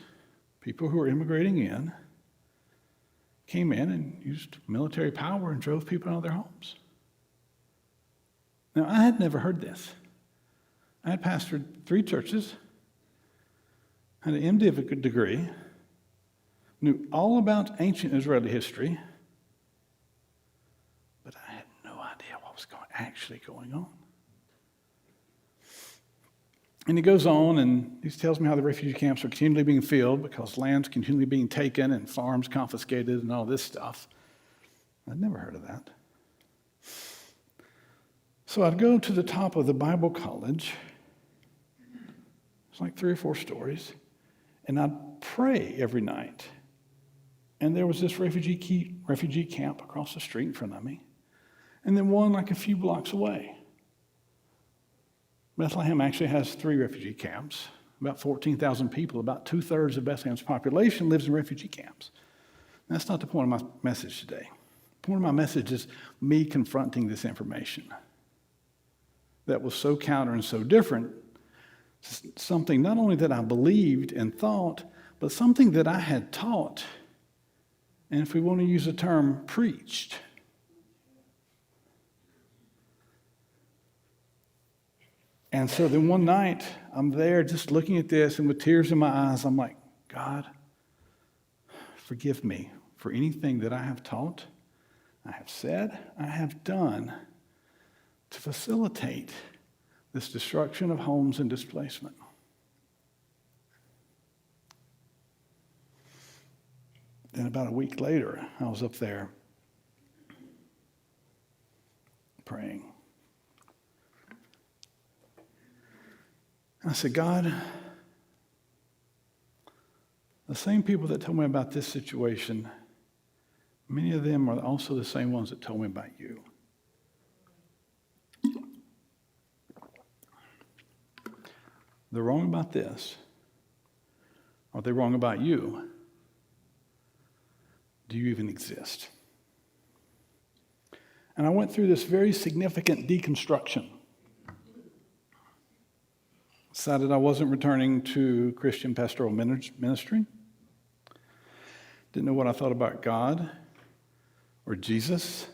people who were immigrating in, came in and used military power and drove people out of their homes. Now, I had never heard this. I had pastored 3 churches, had an MD degree, knew all about ancient Israeli history, but I had no idea what was actually going on. And he goes on and he tells me how the refugee camps are continually being filled because land's continually being taken and farms confiscated and all this stuff. I'd never heard of that. So I'd go to the top of the Bible college. It's like 3 or 4 stories. And I'd pray every night. And there was this refugee camp across the street in front of me. And then one like a few blocks away. Bethlehem actually has 3 refugee camps, about 14,000 people. About 2/3 of Bethlehem's population lives in refugee camps. And that's not the point of my message today. The point of my message is me confronting this information that was so counter and so different. Something not only that I believed and thought, but something that I had taught, and if we want to use the term, preached. And so then one night, I'm there just looking at this, and with tears in my eyes, I'm like, God, forgive me for anything that I have taught, I have said, I have done to facilitate this destruction of homes and displacement. Then about a week later, I was up there praying. I said, God, the same people that told me about this situation, many of them are also the same ones that told me about you. They're wrong about this. Are they wrong about you? Do you even exist? And I went through this very significant deconstruction. Decided I wasn't returning to Christian pastoral ministry. Didn't know what I thought about God or Jesus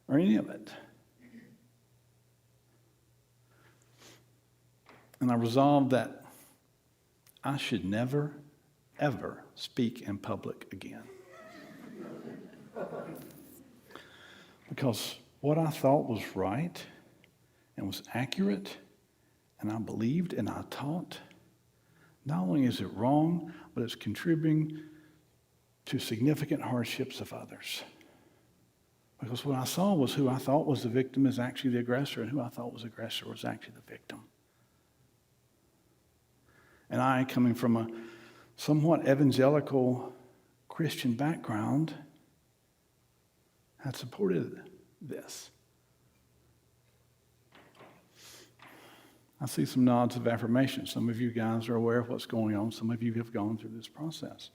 or any of it. And I resolved that I should never, ever speak in public again. Because what I thought was right and was accurate, and I believed and I taught, not only is it wrong, but it's contributing to significant hardships of others. Because what I saw was who I thought was the victim is actually the aggressor, and who I thought was the aggressor was actually the victim. And I, coming from a somewhat evangelical Christian background, had supported this. I see some nods of affirmation. Some of you guys are aware of what's going on. Some of you have gone through this process.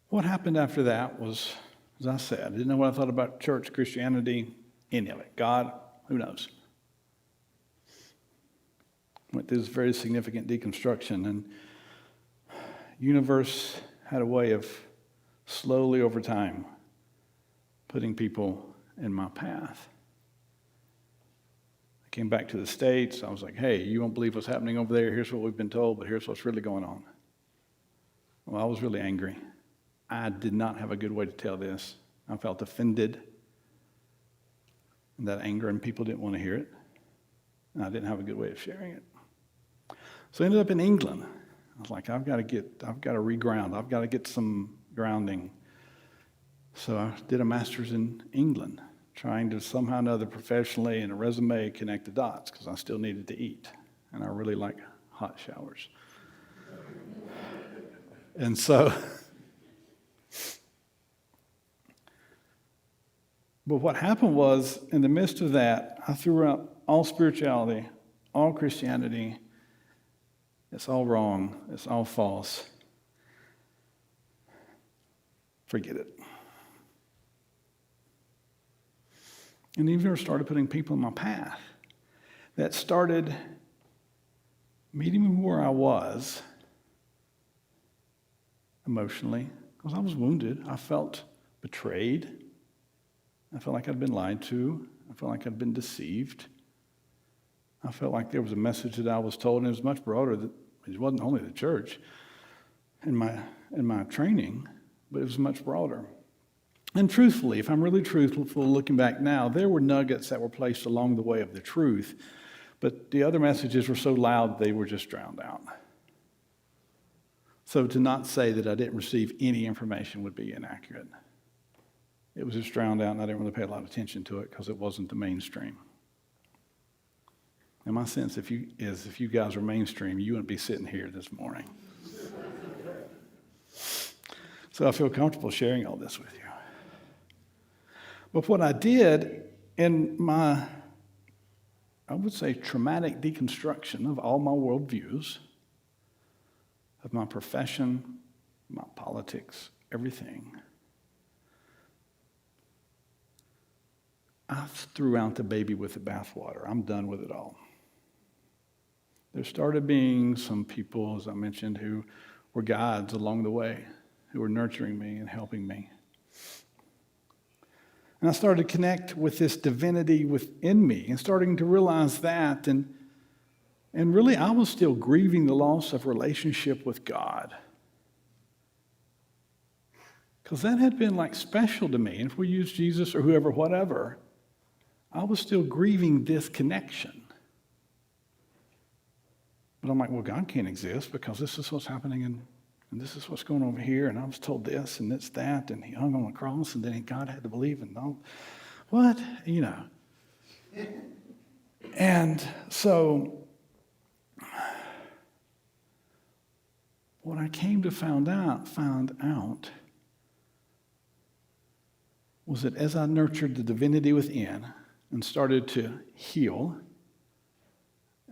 What happened after that was, as I said, I didn't know what I thought about church, Christianity, any of it. God, who knows? Went through this very significant deconstruction, and universe had a way of slowly over time putting people in my path. I came back to the States. I was like, hey, you won't believe what's happening over there. Here's what we've been told, but here's what's really going on. Well, I was really angry. I did not have a good way to tell this. I felt offended. And that anger, and people didn't want to hear it. And I didn't have a good way of sharing it. So I ended up in England. I was like, I've got to reground. I've got to get some grounding. So I did a master's in England, trying to somehow or another professionally in a resume connect the dots because I still needed to eat. And I really like hot showers. And so, but what happened was, in the midst of that, I threw out all spirituality, all Christianity. It's all wrong. It's all false. Forget it. And even started putting people in my path that started meeting me where I was emotionally, because I was wounded. I felt betrayed. I felt like I'd been lied to. I felt like I'd been deceived. I felt like there was a message that I was told, and it was much broader. That it wasn't only the church in my training, but it was much broader. And truthfully, if I'm really truthful looking back now, there were nuggets that were placed along the way of the truth, but the other messages were so loud they were just drowned out. So to not say that I didn't receive any information would be inaccurate. It was just drowned out, and I didn't really pay a lot of attention to it because it wasn't the mainstream. And my sense if you guys were mainstream, you wouldn't be sitting here this morning. So I feel comfortable sharing all this with you. But what I did in my, I would say, traumatic deconstruction of all my worldviews, of my profession, my politics, everything, I threw out the baby with the bathwater. I'm done with it all. There started being some people, as I mentioned, who were guides along the way, who were nurturing me and helping me. And I started to connect with this divinity within me and starting to realize that. And really, I was still grieving the loss of relationship with God. Because that had been like special to me. And if we use Jesus or whoever, whatever, I was still grieving this connection. But I'm like, well, God can't exist because this is what's happening and this is what's going on over here, and I was told this and it's that, and he hung on the cross, and then God had to believe in all. What? You know. And so what I came to found out was that as I nurtured the divinity within and started to heal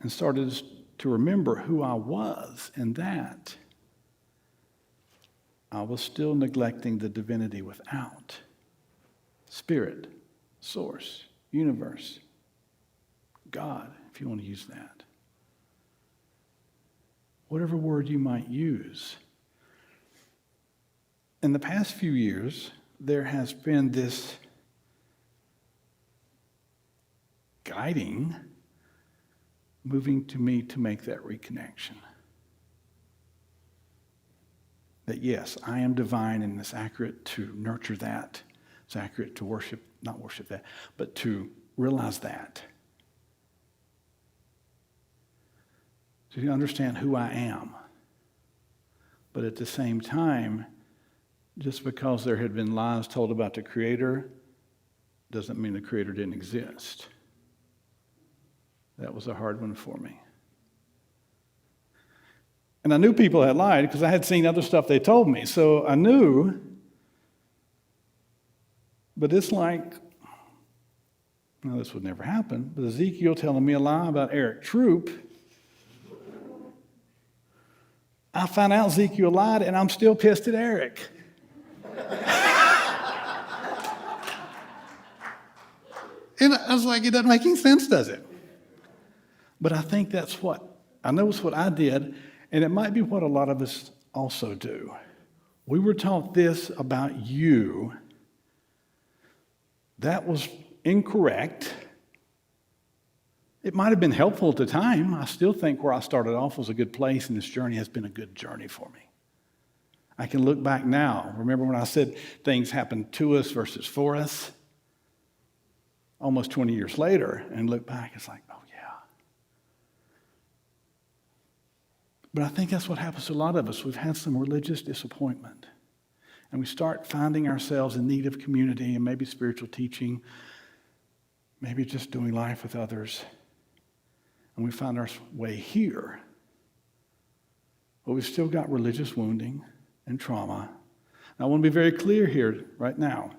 and started to remember who I was and that, I was still neglecting the divinity without. Spirit, source, universe, God, if you want to use that. Whatever word you might use. In the past few years, there has been this guiding, moving to me to make that reconnection. That yes, I am divine and it's accurate to nurture that. It's accurate to not worship that, but to realize that. To understand who I am. But at the same time, just because there had been lies told about the Creator doesn't mean the Creator didn't exist. That was a hard one for me. And I knew people had lied because I had seen other stuff they told me. So I knew, but it's like, no, this would never happen. But Ezekiel telling me a lie about Eric Troop. I found out Ezekiel lied and I'm still pissed at Eric. And I was like, it doesn't make any sense, does it? But I think I know it's what I did. And it might be what a lot of us also do. We were taught this about you. That was incorrect. It might have been helpful at the time. I still think where I started off was a good place, and this journey has been a good journey for me. I can look back now. Remember when I said things happen to us versus for us? Almost 20 years later, and look back, it's like, oh yeah, But I think that's what happens to a lot of us. We've had some religious disappointment. And we start finding ourselves in need of community and maybe spiritual teaching, maybe just doing life with others. And we find our way here. But we've still got religious wounding and trauma. And I want to be very clear here right now.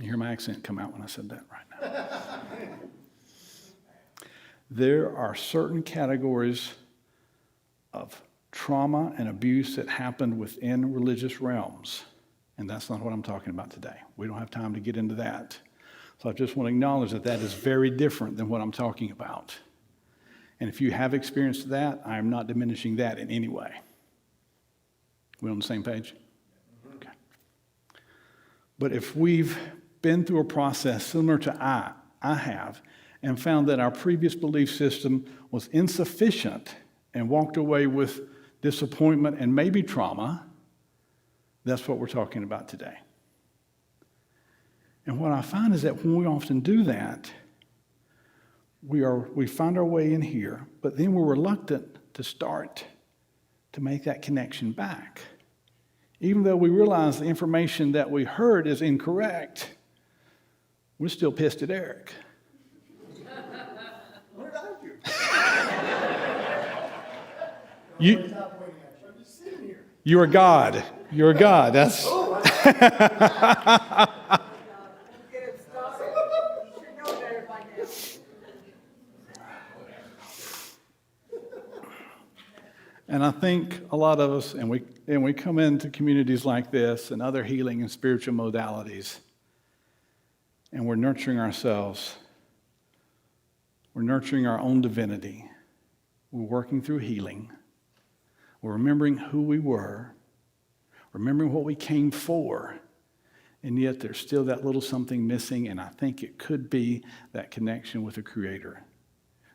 You hear my accent come out when I said that right now. There are certain categories of trauma and abuse that happened within religious realms. And that's not what I'm talking about today. We don't have time to get into that. So I just want to acknowledge that that is very different than what I'm talking about. And if you have experienced that, I am not diminishing that in any way. We on the same page? Okay. But if we've been through a process similar to I have, and found that our previous belief system was insufficient and walked away with disappointment and maybe trauma, that's what we're talking about today. And what I find is that when we often do that, we find our way in here, but then we're reluctant to start to make that connection back. Even though we realize the information that we heard is incorrect, we're still pissed at Eric. What did I do? You are God. You're God. That's. And I think a lot of us, and we come into communities like this and other healing and spiritual modalities, and we're nurturing ourselves. We're nurturing our own divinity. We're working through healing. We're remembering who we were, remembering what we came for, and yet there's still that little something missing, and I think it could be that connection with the Creator.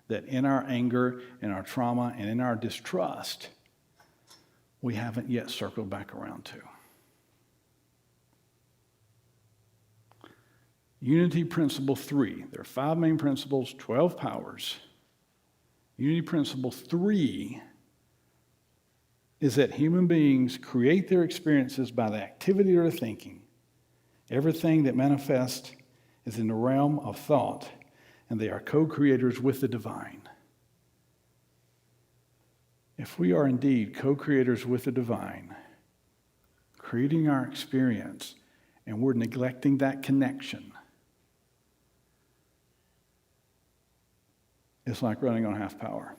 That in our anger, in our trauma, and in our distrust, we haven't yet circled back around to. Unity Principle 3. There are 5 main principles, 12 powers. Unity Principle 3 is that human beings create their experiences by the activity of their thinking. Everything that manifests is in the realm of thought, and they are co-creators with the divine. If we are indeed co-creators with the divine, creating our experience, and we're neglecting that connection, it's like running on half power.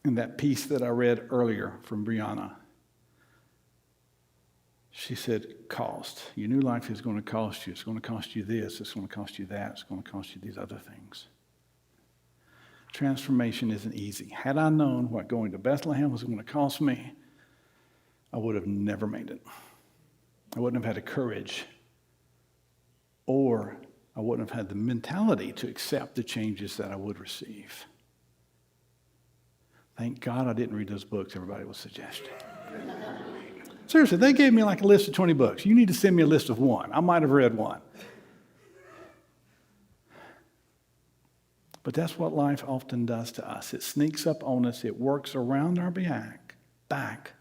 And that piece that I read earlier from Brianna, she said, cost. You knew life is going to cost you. It's going to cost you this. It's going to cost you that. It's going to cost you these other things. Transformation isn't easy. Had I known what going to Bethlehem was going to cost me, I would have never made it. I wouldn't have had the courage, or I wouldn't have had the mentality to accept the changes that I would receive. Thank God I didn't read those books everybody was suggesting. Seriously, they gave me like a list of 20 books. You need to send me a list of 1. I might have read 1. But that's what life often does to us. It sneaks up on us. It works around our back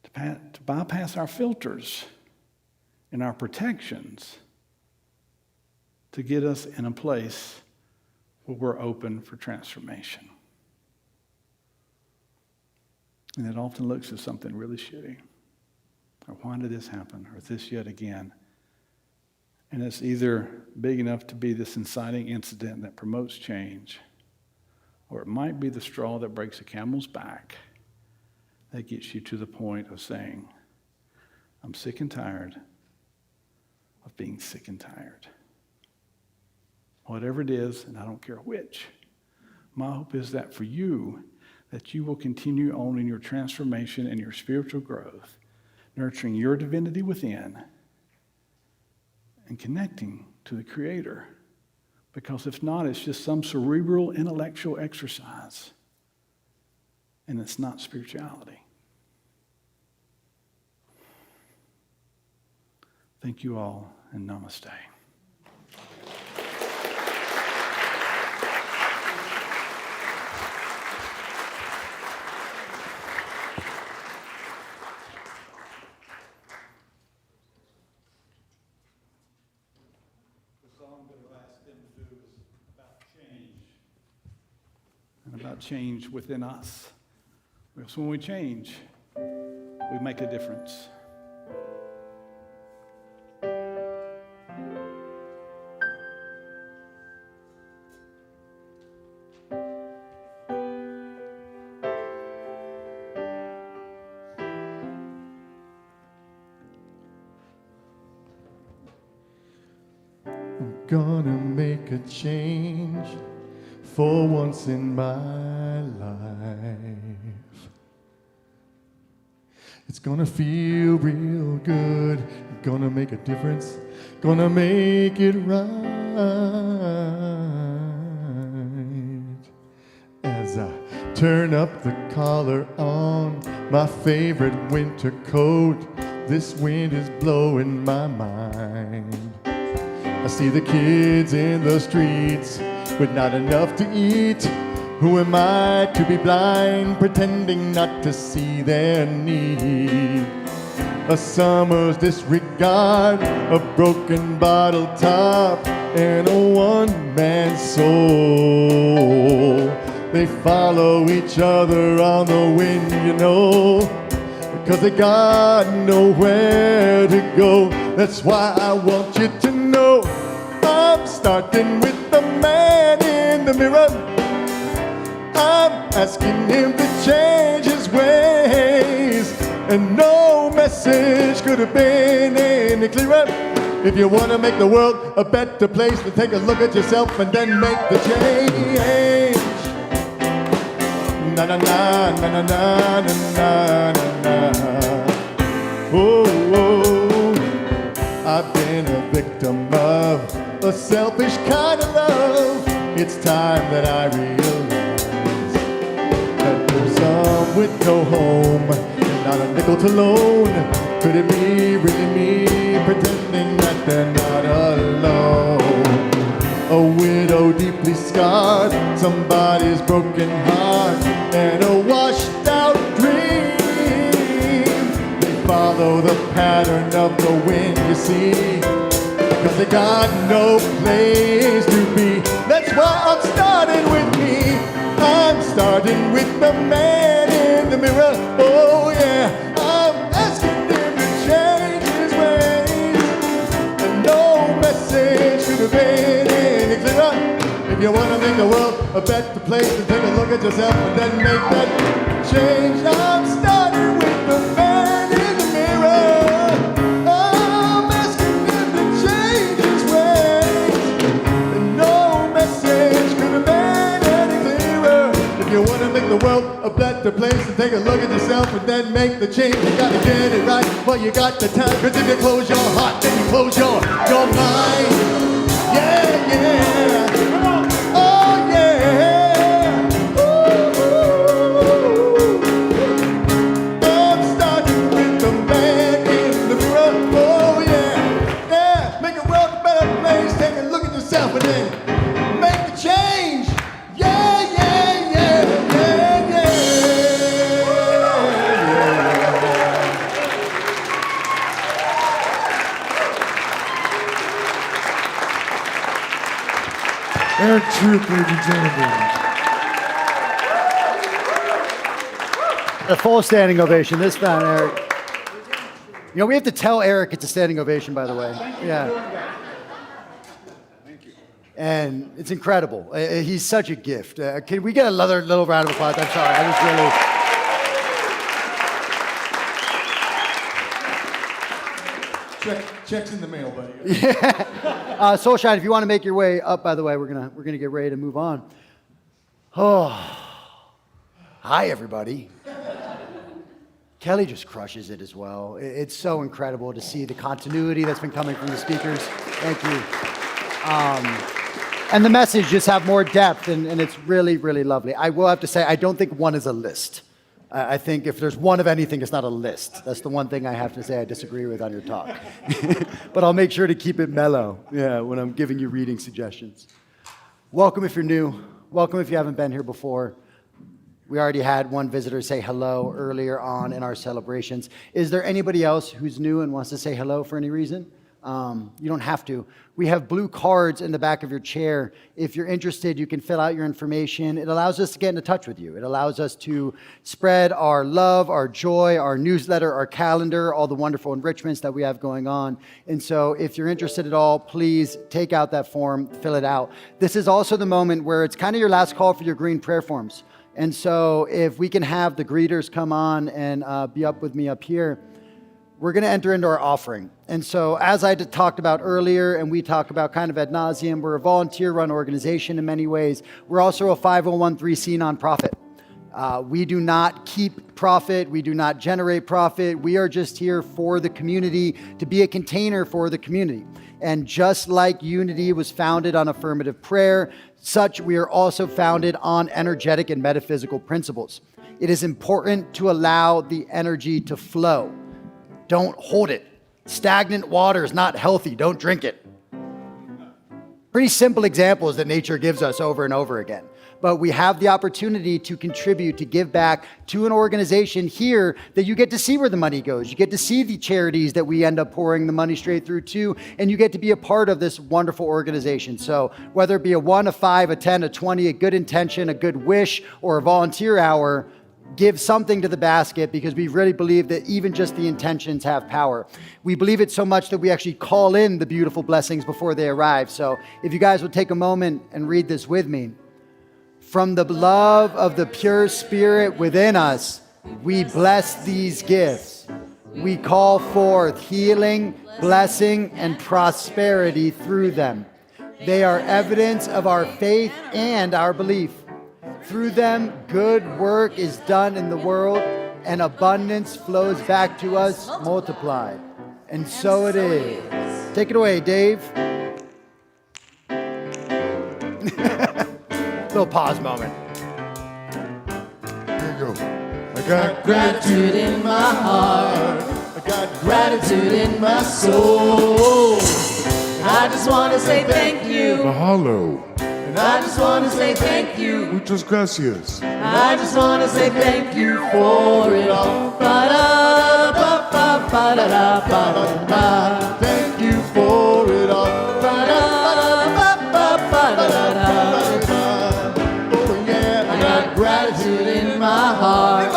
to bypass our filters and our protections to get us in a place where we're open for transformation. And it often looks at something really shitty. Or why did this happen? Or this yet again? And it's either big enough to be this inciting incident that promotes change, or it might be the straw that breaks a camel's back that gets you to the point of saying, I'm sick and tired of being sick and tired. Whatever it is, and I don't care which, my hope is that for you, that you will continue on in your transformation and your spiritual growth, nurturing your divinity within and connecting to the Creator. Because if not, it's just some cerebral, intellectual exercise, and it's not spirituality. Thank you all, and namaste. change within us. Because when we change, we make a difference. Gonna make a change for once in my life. It's gonna feel real good, gonna make a difference, gonna make it right. As I turn up the collar on my favorite winter coat, this wind is blowing my mind. I see the kids in the streets with not enough to eat. Who am I to be blind, pretending not to see their need? A summer's disregard, a broken bottle top, and a one-man soul. They follow each other on the wind, you know, because they got nowhere to go. That's why I want you to know I'm starting with the man in the mirror. I'm asking him to change his ways, and no message could have been any clearer. If you want to make the world a better place, then take a look at yourself and then make the change. Na na na na na na na na na. Oh, oh, I've been a victim of a selfish kind of love. It's time that I realize that there's some with no home and not a nickel to loan. Could it be really me pretending that they're not alone? A widow deeply scarred, somebody's broken heart, and a washed out dream. They follow the pattern of the wind, you see, because they got no place to be. That's why I'm starting with me. I'm starting with the man in the mirror. Oh yeah, I'm asking him to change his ways, and no message could have been any clearer. If you want to make the world a better place, then take a look at yourself and then make that change. I'm starting with the man in the mirror. I'm asking him to change his ways, and no message could have been any clearer. If you want to make the world a better place, then take a look at yourself and then make the change. You gotta get it right while you got the time, cause if you close your heart, then you close your mind. Yeah, yeah. Oh, yeah. Ooh. I'm starting with the man in the mirror. Oh, yeah. Yeah. Make the world a better place. Take a look at yourself and then make the change. Yeah, yeah, yeah, yeah, yeah. Eric Troop, ladies and gentlemen. A full standing ovation this time, Eric. You know, we have to tell Eric it's a standing ovation, by the way. Yeah. And it's incredible. He's such a gift. Can we get another little round of applause? I'm sorry. I just really... Check's in the mail, buddy. Yeah. Soulshine, if you want to make your way up, by the way, we're gonna get ready to move on. Oh, hi everybody. Kelly just crushes it as well. It's so incredible to see the continuity that's been coming from the speakers. Thank you. And the message just have more depth, and it's really, really lovely. I will have to say, I don't think one is a list. I think if there's one of anything, it's not a list. That's the one thing I have to say I disagree with on your talk. But I'll make sure to keep it mellow, yeah, when I'm giving you reading suggestions. Welcome if you're new. Welcome if you haven't been here before. We already had one visitor say hello earlier on in our celebrations. Is there anybody else who's new and wants to say hello for any reason? You don't have to. We have blue cards in the back of your chair. If you're interested, you can fill out your information. It allows us to get into touch with you. It allows us to spread our love, our joy, our newsletter, our calendar, all the wonderful enrichments that we have going on. And so if you're interested at all, please take out that form, fill it out. This is also the moment where it's kind of your last call for your green prayer forms. And so if we can have the greeters come on and be up with me up here, we're going to enter into our offering. And so as I talked about earlier, and we talk about kind of ad nauseum, we're a volunteer-run organization in many ways. We're also a 501(c) nonprofit. We do not keep profit. We do not generate profit. We are just here for the community, to be a container for the community. And just like Unity was founded on affirmative prayer, such we are also founded on energetic and metaphysical principles. It is important to allow the energy to flow. Don't hold it. Stagnant water is not healthy. Don't drink it. Pretty simple examples that nature gives us over and over again. But we have the opportunity to contribute, to give back to an organization here that you get to see where the money goes. You get to see the charities that we end up pouring the money straight through to, and you get to be a part of this wonderful organization. So whether it be a 1, a 5, a 10, a 20, a good intention, a good wish, or a volunteer hour, give something to the basket, because we really believe that even just the intentions have power. We believe it so much that we actually call in the beautiful blessings before they arrive. So if you guys would take a moment and read this with me. From the love of the pure spirit within us, we bless these gifts. We call forth healing, blessing, and prosperity through them. They are evidence of our faith and our belief. Through them, good work is done in the world, and abundance flows back to us multiplied. And so it is. Take it away, Dave. Little pause moment. There you go. I got Gratitude in my heart. I got gratitude in my soul. I just want to say thank you. mahalo. And I just want to say thank you. Muchas gracias. And I just want to say thank you for it all. Ba-da-ba-ba-ba-da-da-ba-da-ba. Thank you for it all. Ba-da-ba-ba-ba-da-da-ba-da-ba. Oh yeah, I got gratitude in my heart.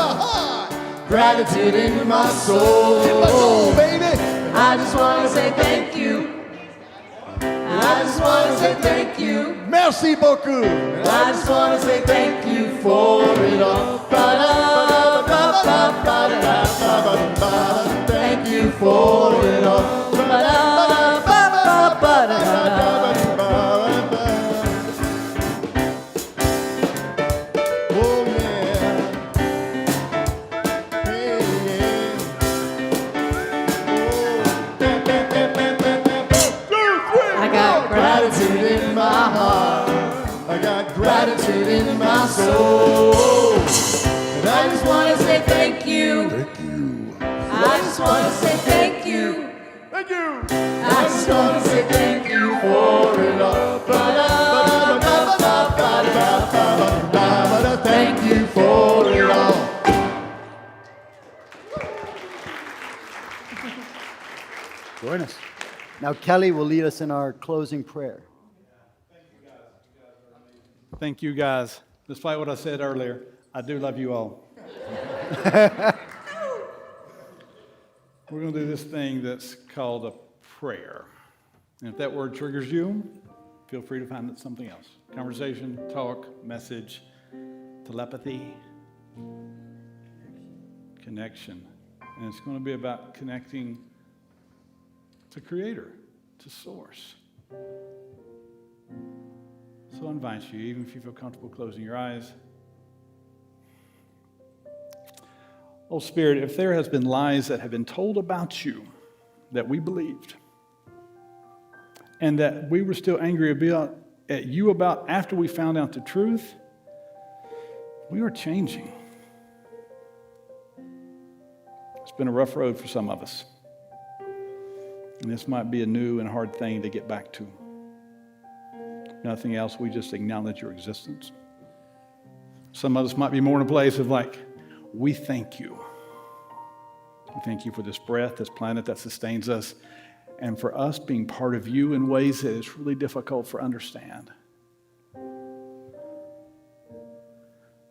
Gratitude in my soul. In my soul, baby. I just want to say thank you. I just want to say thank you. Merci beaucoup. I just want to say thank you for it all. Ba-da-ba-ba-ba-da-da-ba-da-ba. Thank you for it all. Ba-da-ba-ba-ba-da-da-ba-da-ba. Oh yeah. Hey yeah. I got gratitude in my heart. I got gratitude in my soul. And I just want to say thank you. Thank you. I just want to say thank you. Thank you. I just want to say thank you for it all. Ba-da-ba-ba-ba-da-ba-da-ba-da-ba. Thank you for it all. Join us. Now Kelly will lead us in our closing prayer. Thank you, guys. Despite what I said earlier, I do love you all. We're going to do this thing that's called a prayer. And if that word triggers you, feel free to find it something else. Conversation, talk, message, telepathy, connection. And it's going to be about connecting to Creator, to Source. So I invite you, even if you feel comfortable closing your eyes. Oh, Spirit, if there has been lies that have been told about you that we believed, and that we were still angry at you about after we found out the truth, we are changing. It's been a rough road for some of us. And this might be a new and hard thing to get back to. Nothing else, we just acknowledge your existence. Some of us might be more in a place of like, we thank you. We thank you for this breath, this planet that sustains us. and for us being part of you in ways that it's really difficult for understand.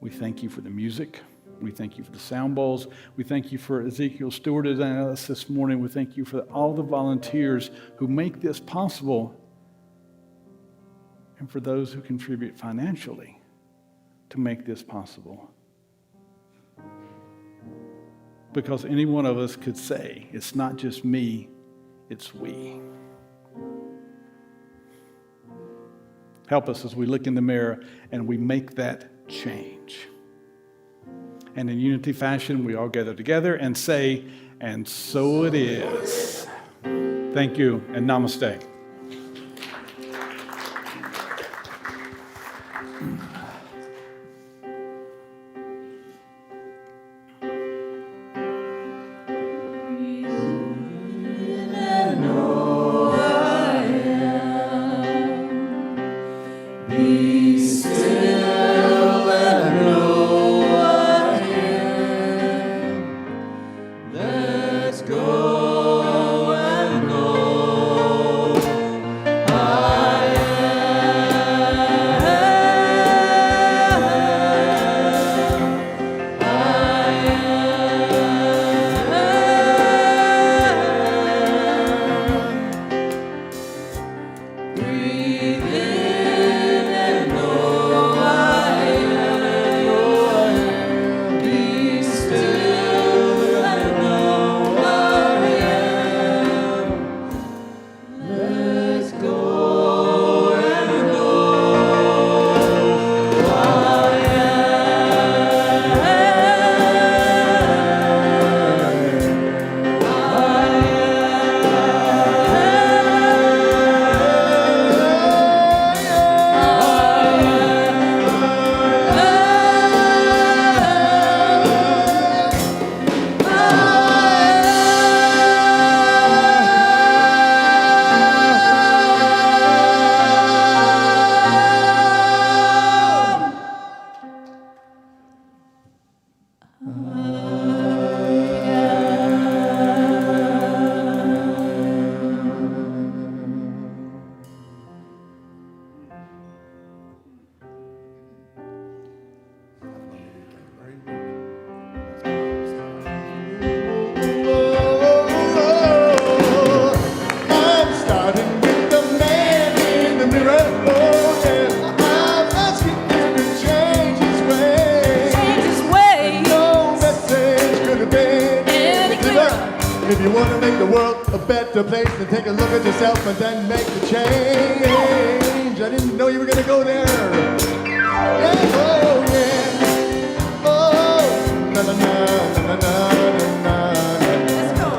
We thank you for the music. We thank you for the sound bowls. We thank you for Ezekiel Stewart and us this morning. We thank you for all the volunteers who make this possible, and for those who contribute financially to make this possible. Because any one of us could say, it's not just me, it's we. Help us as we look in the mirror and we make that change. And in unity fashion, we all gather together and say, and so it is. Thank you, and namaste. If you want to make the world a better place, then take a look at yourself and then make the change. I didn't know you were going to go there. Yeah, oh, yeah. Oh, na na na na na na na. Let's go.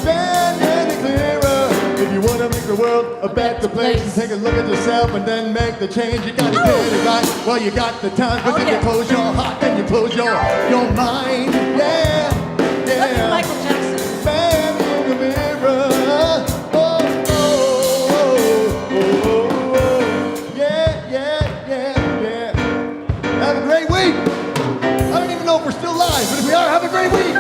Stand any clearer. If you want to make the world a better place, and take a look at yourself and then make the change. You gotta get it right while you got the time. Cause if you close your heart and you close your mind, yeah, yeah. Michael Jackson. Man in the mirror. Oh, oh, oh, oh, oh. Yeah, yeah, yeah, yeah. Have a great week. I don't even know if we're still live, but if we are, have a great week.